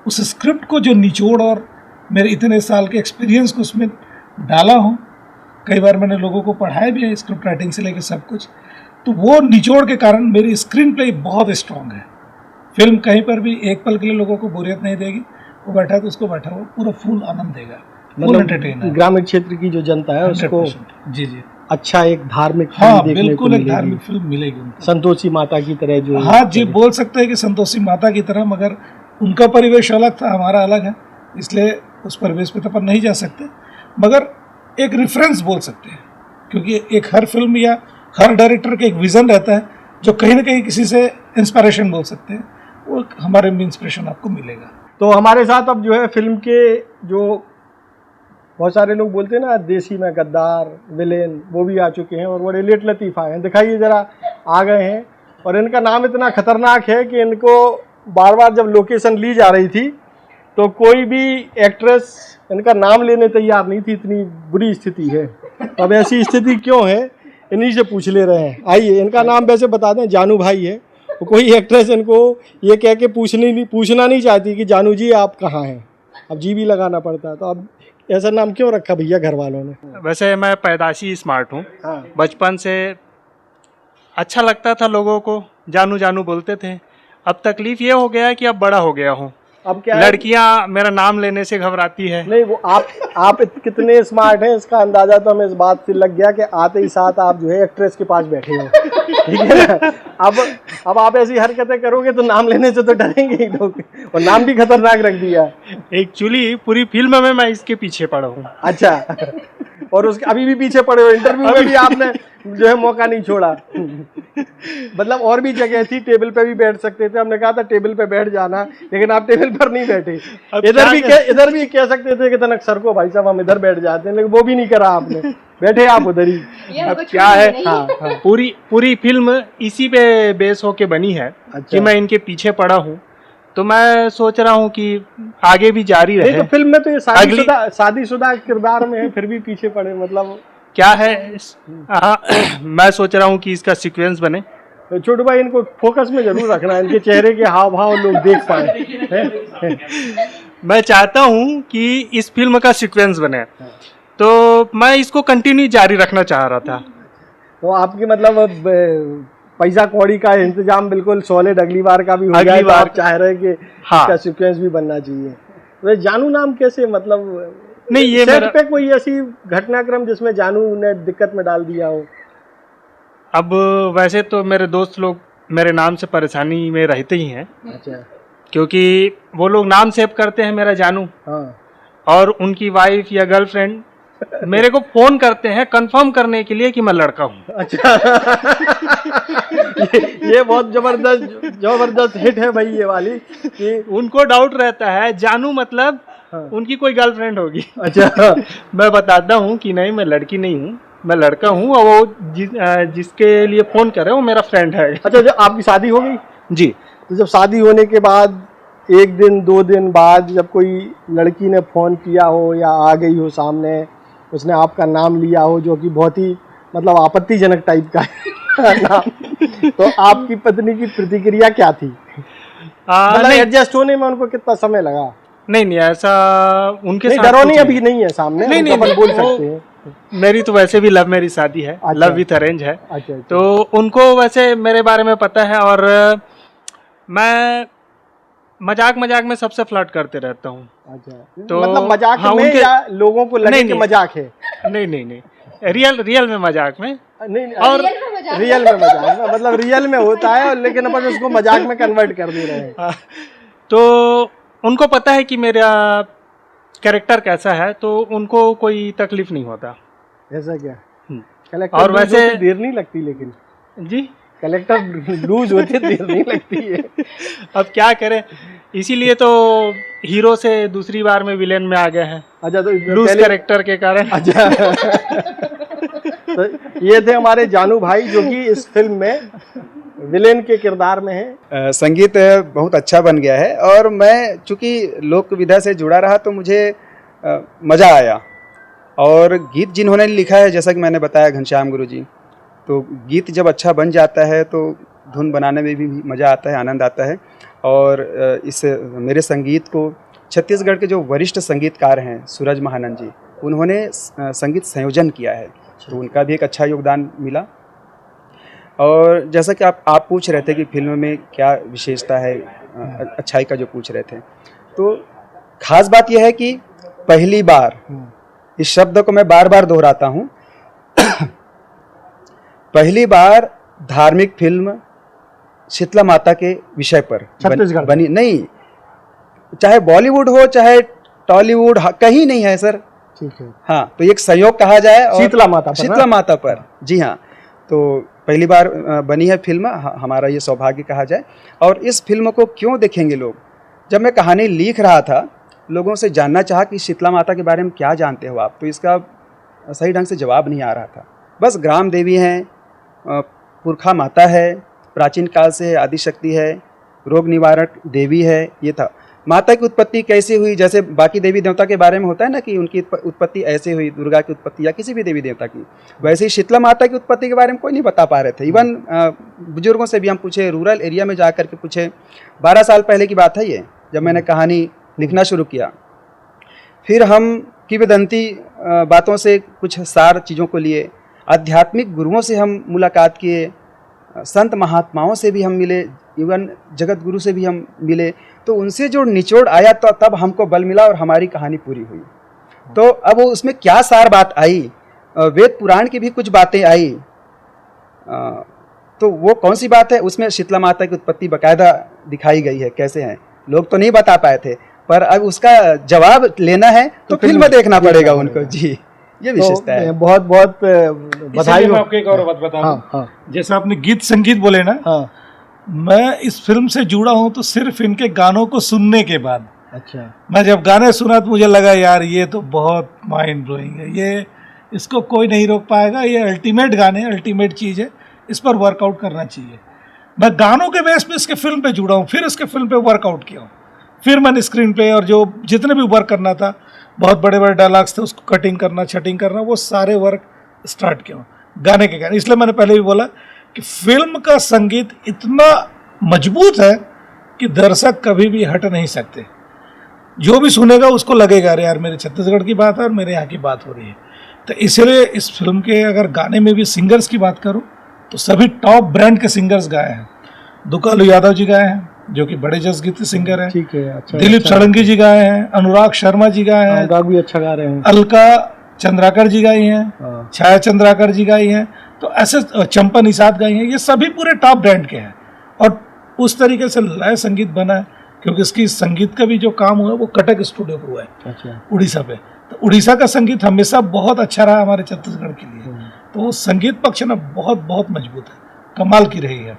उस स्क्रिप्ट को जो निचोड़ और मेरे इतने साल के एक्सपीरियंस को उसमें डाला हूँ, कई बार मैंने लोगों को पढ़ाया भी है स्क्रिप्ट राइटिंग से लेकर सब कुछ, तो वो निचोड़ के कारण मेरी स्क्रीन प्ले बहुत स्ट्रांग है। फिल्म कहीं पर भी एक पल के लिए लोगों को बोरियत नहीं देगी। वो बैठा है तो उसको बैठा हुआ पूरा फुल आनंद देगा, फुल एंटरटेनर। ग्रामीण क्षेत्र की जो जनता है उसको 100%। जी जी, अच्छा एक धार्मिक फिल्म हाँ देखने को बिल्कुल एक मिलेगी। धार्मिक फिल्म मिलेगी उनको। संतोषी माता की तरह जो, हाँ जी, बोल सकते हैं कि संतोषी माता की तरह, मगर उनका परिवेश अलग था, हमारा अलग है, इसलिए उस परिवेश पे तो अपन नहीं जा सकते, मगर एक रेफरेंस बोल सकते हैं। क्योंकि एक हर फिल्म या हर डायरेक्टर का एक विज़न रहता है जो कहीं ना कहीं किसी से इंस्पिरेशन बोल सकते हैं, वो हमारे में इंस्पिरेशन आपको मिलेगा। तो हमारे साथ अब जो है फिल्म के जो बहुत सारे लोग बोलते हैं ना देसी में गद्दार विलेन, वो भी आ चुके हैं और बड़े लेट लतीफ़ आए हैं। दिखाइए ज़रा, आ गए हैं और इनका नाम इतना खतरनाक है कि इनको बार बार जब लोकेशन ली जा रही थी तो कोई भी एक्ट्रेस इनका नाम लेने तैयार नहीं थी, इतनी बुरी स्थिति है। अब ऐसी स्थिति क्यों है, इन्हीं से पूछ ले रहे हैं। आइए, इनका नाम वैसे बता दें, जानू भाई है। तो कोई एक्ट्रेस इनको ये कह के पूछना नहीं चाहती कि जानू जी आप कहाँ हैं, अब जी भी लगाना पड़ता है। तो अब ऐसा नाम क्यों रखा भैया घर वालों ने? वैसे मैं पैदाशी स्मार्ट हूँ, हाँ, बचपन से अच्छा लगता था, लोगों को जानू जानू बोलते थे। अब तकलीफ ये हो गया है कि अब बड़ा हो गया हूँ, अब क्या है? लड़कियां मेरा नाम लेने से घबराती है। नहीं, वो आप कितने स्मार्ट हैं इसका अंदाजा तो हमें इस बात से लग गया कि आते ही साथ आप जो है एक्ट्रेस के पास बैठे हो, ठीक है ना। अब आप ऐसी हरकतें करोगे तो नाम लेने से तो डरेंगे ही लोग, और नाम भी खतरनाक रख दिया। एक्चुअली पूरी फिल्म में मैं इसके पीछे पड़ा हूँ। अच्छा, और उसके अभी भी पीछे पड़े हो, इंटरव्यू में भी आपने जो है मौका नहीं छोड़ा। मतलब और भी जगह थी, टेबल पे भी बैठ सकते थे, हमने कहा था टेबल पे बैठ जाना, लेकिन आप टेबल पर नहीं बैठे। इधर भी कह सकते थे कि तनक सर को भाई साहब हम इधर बैठ जाते हैं, लेकिन वो भी नहीं करा आपने, बैठे आप उधर ही। अब क्या है, हाँ, पूरी फिल्म इसी पे बेस होके बनी है। अच्छा। कि मैं इनके पीछे पड़ा हूँ, तो मैं सोच रहा हूँ कि आगे भी जारी रहे। तो फिल्म में तो ये शादीशुदा किरदार में है, फिर भी पीछे पड़े, मतलब क्या है। हाँ, मैं सोच रहा हूँ कि इसका सीक्वेंस बने। तो छोटू भाई इनको फोकस में जरूर रखना है, इनके चेहरे के हाव भाव लोग देख पाए। मैं चाहता हूँ कि इस फिल्म का सीक्वेंस बने, तो मैं इसको कंटिन्यू जारी रखना चाह रहा था। तो आपकी मतलब पैसा कौड़ी का इंतजाम बिल्कुल सॉलिड अगली बार का भी हो गया, तो आप चाह रहे हैं कि हाँ, इसका सीक्वेंस भी बनना चाहिए। तो जानू नाम कैसे, मतलब नहीं, ये सेट मेरा पे कोई ऐसी घटनाक्रम जिसमें जानू ने दिक्कत में डाल दिया हो? अब वैसे तो मेरे दोस्त लोग मेरे नाम से परेशानी में रहते ही हैं, अच्छा। क्योंकि वो लोग नाम सेव करते हैं मेरा जानू, हाँ। और उनकी वाइफ या गर्लफ्रेंड मेरे को फोन करते हैं कंफर्म करने के लिए कि मैं लड़का हूँ। अच्छा। ये बहुत जबरदस्त हिट है भाई ये वाली, कि उनको डाउट रहता है जानू मतलब हाँ। उनकी कोई गर्लफ्रेंड होगी। अच्छा। मैं बताता हूँ कि नहीं, मैं लड़की नहीं हूँ, मैं लड़का हूँ, और वो जिसके लिए फोन कर रहे हैं वो मेरा फ्रेंड है। अच्छा, जब आपकी शादी हो गई, जी, तो जब शादी होने के बाद 1 दिन 2 दिन बाद जब कोई लड़की ने फ़ोन किया हो या आ गई हो सामने, उसने आपका नाम लिया हो जो कि बहुत ही मतलब आपत्तिजनक टाइप का है नाम, तो आपकी पत्नी की प्रतिक्रिया क्या थी? मतलब नहीं, एडजस्ट होने में उनको कितना समय लगा? नहीं ऐसा उनके नहीं, साथ डरो कुछ नहीं, अभी नहीं है सामने, नहीं, अपन बोल वो- सकते हैं। मेरी तो वैसे भी लव मैरिज शादी है, अच्छा। लव विथ अरेंज है। अच्छा। तो उनको वैसे मेरे बारे में पता है, और मैं मजाक में सबसे फ्लर्ट करते रहता हूँ। अच्छा, तो मतलब मजाक हाँ, में उनके- या लोगों को लगे कि नहीं। मजाक है? नहीं, रियल में मजाक में। नहीं, और रियल में मजाक में, मतलब रियल में होता है, लेकिन अपन उसको मजाक में कन्वर्ट कर दे रहे हैं। हाँ, तो उनको पता है कि मेरा कैरेक्टर कैसा है, तो उनको कोई तकलीफ नहीं होता। ऐसा क्या? हम्म। कलेक्टर और वैसे देर नहीं लगती, लेकिन जी कलेक्टर लूज होते देर नहीं लगती है। अब क्या करें, इसीलिए तो हीरो से दूसरी बार में विलेन में आ गए हैं, अच्छा, तो लूज कैरेक्टर के कारण। अच्छा। तो ये थे हमारे जानू भाई जो कि इस फिल्म में विलेन के किरदार में है। संगीत बहुत अच्छा बन गया है, और मैं चूँकि लोक विधा से जुड़ा रहा तो मुझे मज़ा आया। और गीत जिन्होंने लिखा है, जैसा कि मैंने बताया, घनश्याम गुरु जी, तो गीत जब अच्छा बन जाता है तो धुन बनाने में भी मज़ा आता है, आनंद आता है। और इस मेरे संगीत को छत्तीसगढ़ के जो वरिष्ठ संगीतकार हैं सूरज महानंद जी, उन्होंने संगीत संयोजन किया है, तो उनका भी एक अच्छा योगदान मिला। और जैसा कि आप पूछ रहे थे कि फिल्म में क्या विशेषता है, अच्छाई का जो पूछ रहे थे, तो खास बात यह है कि पहली बार, इस शब्द को मैं बार बार दोहराता हूँ, पहली बार धार्मिक फिल्म शीतला माता के विषय पर छत्तीसगढ़ बनी। नहीं, चाहे बॉलीवुड हो चाहे टॉलीवुड, कहीं नहीं है सर। ठीक है। हाँ, तो एक संयोग कहा जाए, और शीतला माता पर, शीतला माता पर, जी हाँ, तो पहली बार बनी है फिल्म, हमारा ये सौभाग्य कहा जाए। और इस फिल्म को क्यों देखेंगे लोग? जब मैं कहानी लिख रहा था, लोगों से जानना चाहा कि शीतला माता के बारे में क्या जानते हो आप, तो इसका सही ढंग से जवाब नहीं आ रहा था। बस ग्राम देवी हैं, पुरखा माता है, प्राचीन काल से आदिशक्ति है, रोग निवारक देवी है, ये था। माता की उत्पत्ति कैसे हुई, जैसे बाकी देवी देवता के बारे में होता है ना कि उनकी उत्पत्ति ऐसे हुई, दुर्गा की उत्पत्ति या किसी भी देवी देवता की, वैसे ही शीतला माता की उत्पत्ति के बारे में कोई नहीं बता पा रहे थे। इवन बुजुर्गों से भी हम पूछे, रूरल एरिया में जा कर के पूछे। 12 साल पहले की बात है ये, जब मैंने कहानी लिखना शुरू किया। फिर हम किंवदंती बातों से कुछ सार चीज़ों को लिए, आध्यात्मिक गुरुओं से हम मुलाकात किए, संत महात्माओं से भी हम मिले, इवन जगत गुरु से भी हम मिले, तो उनसे जो निचोड़ आया तो तब हमको बल मिला और हमारी कहानी पूरी हुई। तो अब उसमें क्या सार बात आई, वेद पुराण की भी कुछ बातें आई, तो वो कौन सी बात है? उसमें शीतला माता की उत्पत्ति बाकायदा दिखाई गई है, कैसे हैं, लोग तो नहीं बता पाए थे, पर अब उसका जवाब लेना है तो फिल्म देखना पड़ेगा उनको। जी, ये विशेषता है। बहुत बहुत बधाई इसीलिए हो। मैं आपको एक और बात बता दूं। हाँ, हाँ, जैसे आपने गीत संगीत बोले ना, हाँ। मैं इस फिल्म से जुड़ा हूं तो सिर्फ इनके गानों को सुनने के बाद। अच्छा। मैं जब गाने सुना तो मुझे लगा यार ये तो बहुत माइंड ब्लोइंग है, ये इसको कोई नहीं रोक पाएगा, ये अल्टीमेट गाने, अल्टीमेट चीज़ है, इस पर वर्कआउट करना चाहिए। मैं गानों के बेस पे इसके फिल्म पे जुड़ा हूँ, फिर इसके फिल्म पे वर्कआउट किया हूँ, फिर मैंने स्क्रीन पे और जो जितने भी वर्क करना था, बहुत बड़े बड़े डायलॉग्स थे, उसको कटिंग करना, छटिंग करना, वो सारे वर्क स्टार्ट किया हूँ गाने के गाने। इसलिए मैंने पहले भी बोला कि फिल्म का संगीत इतना मजबूत है कि दर्शक कभी भी हट नहीं सकते। जो भी सुनेगा उसको लगेगा अरे यार मेरे छत्तीसगढ़ की बात है और मेरे यहाँ की बात हो रही है। तो इसलिए इस फिल्म के अगर गाने में भी सिंगर्स की बात करूँ तो सभी टॉप ब्रांड के सिंगर्स गाए हैं। दुकालू यादव जी गाए हैं जो कि बड़े जसगीत सिंगर हैं। ठीक है, अच्छा। दिलीप सड़ंगी जी गाए हैं, अनुराग शर्मा जी गाए हैं, अनुराग भी अच्छा गा रहे हैं, अलका चंद्राकर जी गाई हैं, हाँ। छाया चंद्राकर जी गाई हैं, तो ऐसे चंपा निषाद गाई हैं, ये सभी पूरे टॉप ब्रांड के हैं। उस तरीके से लय संगीत बना है, क्योंकि इसकी संगीत का भी जो काम हुआ है वो कटक स्टूडियो पर हुआ है, अच्छा। उड़ीसा पे। तो उड़ीसा का संगीत हमेशा बहुत अच्छा रहा हमारे छत्तीसगढ़ के लिए, तो वो संगीत पक्ष ना बहुत बहुत मजबूत है, कमाल की रही है।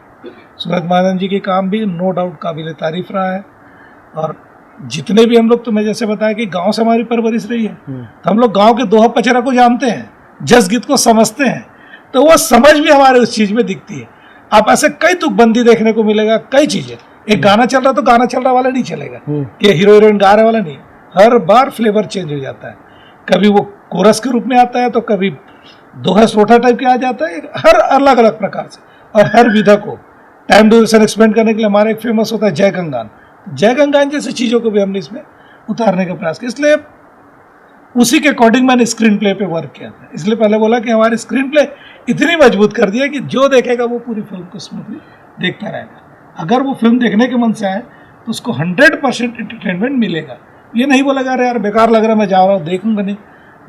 सुगत महाजन जी के काम भी नो डाउट काबिल तारीफ रहा है। और जितने भी हम लोग, तुम्हें जैसे बताया कि गांव से हमारी परवरिश रही है, तो हम लोग गांव के दोहा पचरा को जानते हैं, जस गीत को समझते हैं, तो वो समझ भी हमारे उस चीज़ में दिखती है। आप ऐसे कई तुकबंदी देखने को मिलेगा, कई चीज़ें। एक गाना चल रहा तो गाना चल रहा वाला नहीं चलेगा, कि हीरो हीरोइन गा रहे वाला नहीं, हर बार फ्लेवर चेंज हो जाता है। कभी वो कोरस के रूप में आता है, तो कभी दोहा सोठा टाइप के आ जाता है, हर अलग अलग प्रकार से। और हर विधा को टाइम ड्यूरेशन एक्सपेंड करने के लिए हमारा एक फेमस होता है जय गंगान। जय गंगान जैसी चीज़ों को भी हमने इसमें उतारने का प्रयास किया, इसलिए उसी के अकॉर्डिंग मैंने स्क्रीन प्ले पे वर्क किया था। इसलिए पहले बोला कि हमारी स्क्रीन प्ले इतनी मजबूत कर दिया कि जो देखेगा वो पूरी फिल्म को स्मूथली देखता रहेगा। अगर वो फिल्म देखने के मन से आए तो उसको 100% एंटरटेनमेंट मिलेगा। ये नहीं बोला जा रहा यार बेकार लग रहा है, मैं जा रहा हूँ, देखूंगा नहीं,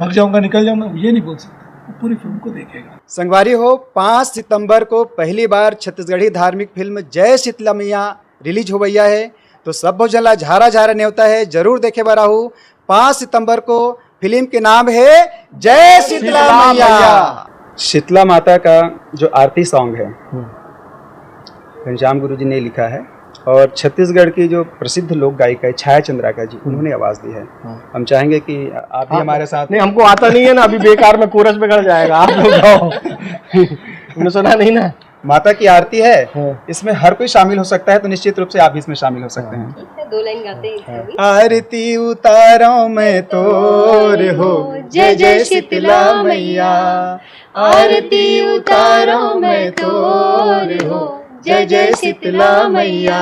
भाग जाऊंगा, निकल जाऊंगा, ये नहीं बोल सकता। वो पूरी फिल्म को देखेगा। संगवारी हो, 5 सितंबर को पहली बार छत्तीसगढ़ी धार्मिक फिल्म जय शीतला मैया रिलीज हो गया है, तो सब भोजला झारा झारा न्योता है, जरूर देखे बारा हूँ। 5 सितंबर को फिल्म के नाम है जय शीतला मैया। शीतला माता का जो आरती सॉन्ग है घनश्याम गुरु जी ने लिखा है, और छत्तीसगढ़ की जो प्रसिद्ध लोक गायिका है छाया चंद्राका जी, उन्होंने आवाज़ दी है। हम चाहेंगे कि आप भी हमारे साथ। नहीं, हमको आता नहीं है ना, अभी बेकार में कोरस बिगड़ जाएगा, आप लोग गाओ। तुमने सुना नहीं ना? माता की आरती है, इसमें हर कोई शामिल हो सकता है, तो निश्चित रूप से आप भी इसमें शामिल हो सकते हैं। 2 लाइन गाते हैं। आरती उतारो मैं तोर हो, जय जय शीतला मैया। आरती उतारो मैं तोर हो, जय जय शीतला मैया।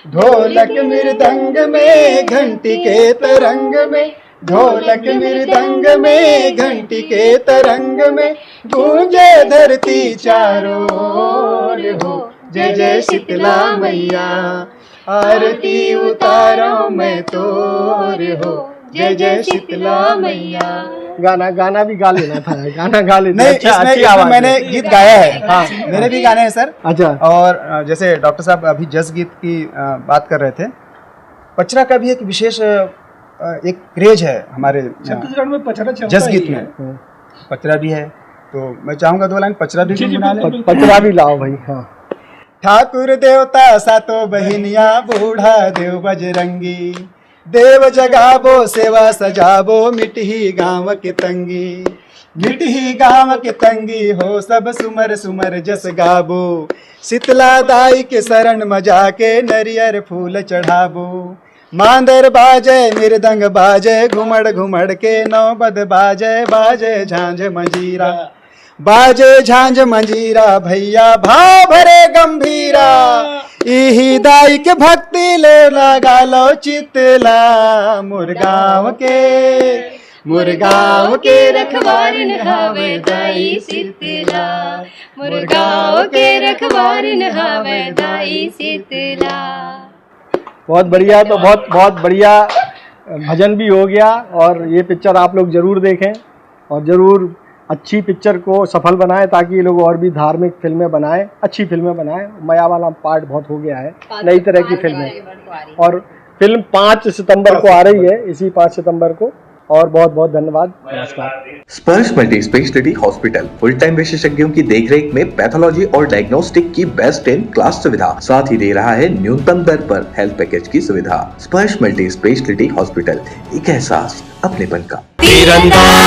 ढोलक मृदंग में घंटी के तरंग में, ढोलक मृदंग में घंटी के तरंग में, गूंजे धरती चारों ओर हो, जय जय शीतला मैया। आरती उतारो मैं तोर हो, जय जय शीतला मैया। गाना भी गा लेना था, गाना गा लेना। नहीं, अच्छा, इसमें अच्छी आवाज मैंने है। गीत गाया है। हाँ, मेरे भी गाने हैं सर। अच्छा। और जैसे डॉक्टर साहब अभी जस गीत की बात कर रहे थे, पचरा का भी एक विशेष एक क्रेज है हमारे छत्तीसगढ़ में पचरा चलता जस गीत ही है। में। पचरा भी है, तो मैं चाहूंगा 2 लाइन पचरा भी गुनगुना लें। पचरा भी लाओ भाई। हाँ। ठाकुर देवता सातो बहिनिया, बूढ़ा देव बजरंगी, देव जगाबो सेवा सजाबो, मिटही गाँव के तंगी। मिटही गाँव के तंगी हो, सब सुमर सुमर जस गाबो। शीतला दाई के शरण मजा के, नरियर फूल चढ़ाबो। मांदर बाजे मृदंग बाजे, घुमड़ घुमड़ के नौबद बाजे। बाजे झांझ मंजीरा, बाजे झांझ मंजीरा, भैया भाव भरे गंभीरा। इही दाई के भक्ति ले लगा लो चितला, मुरगांव के रखवारिन हवे दाई शीतला। मुरगांव के रखवारिन हवे दाई शीतला। बहुत बढ़िया, तो बहुत बहुत बढ़िया भजन भी हो गया। और ये पिक्चर आप लोग जरूर देखें और ज़रूर अच्छी पिक्चर को सफल बनाएं, ताकि ये लोग और भी धार्मिक फिल्में बनाएं, अच्छी फिल्में बनाएं। माया वाला पार्ट बहुत हो गया है, नई तरह की फिल्में। और फिल्म 5 सितंबर को आ रही है, इसी 5 सितंबर को। और बहुत बहुत धन्यवाद, नमस्कार। स्पर्श multi speciality hospital full time विशेषज्ञों की देखरेख में पैथोलॉजी और डायग्नोस्टिक की बेस्ट इन क्लास सुविधा, साथ ही दे रहा है न्यूनतम दर पर हेल्थ पैकेज की सुविधा। स्पर्श मल्टी स्पेशलिटी हॉस्पिटल, एक एहसास अपनेपन का। तीरंदाज।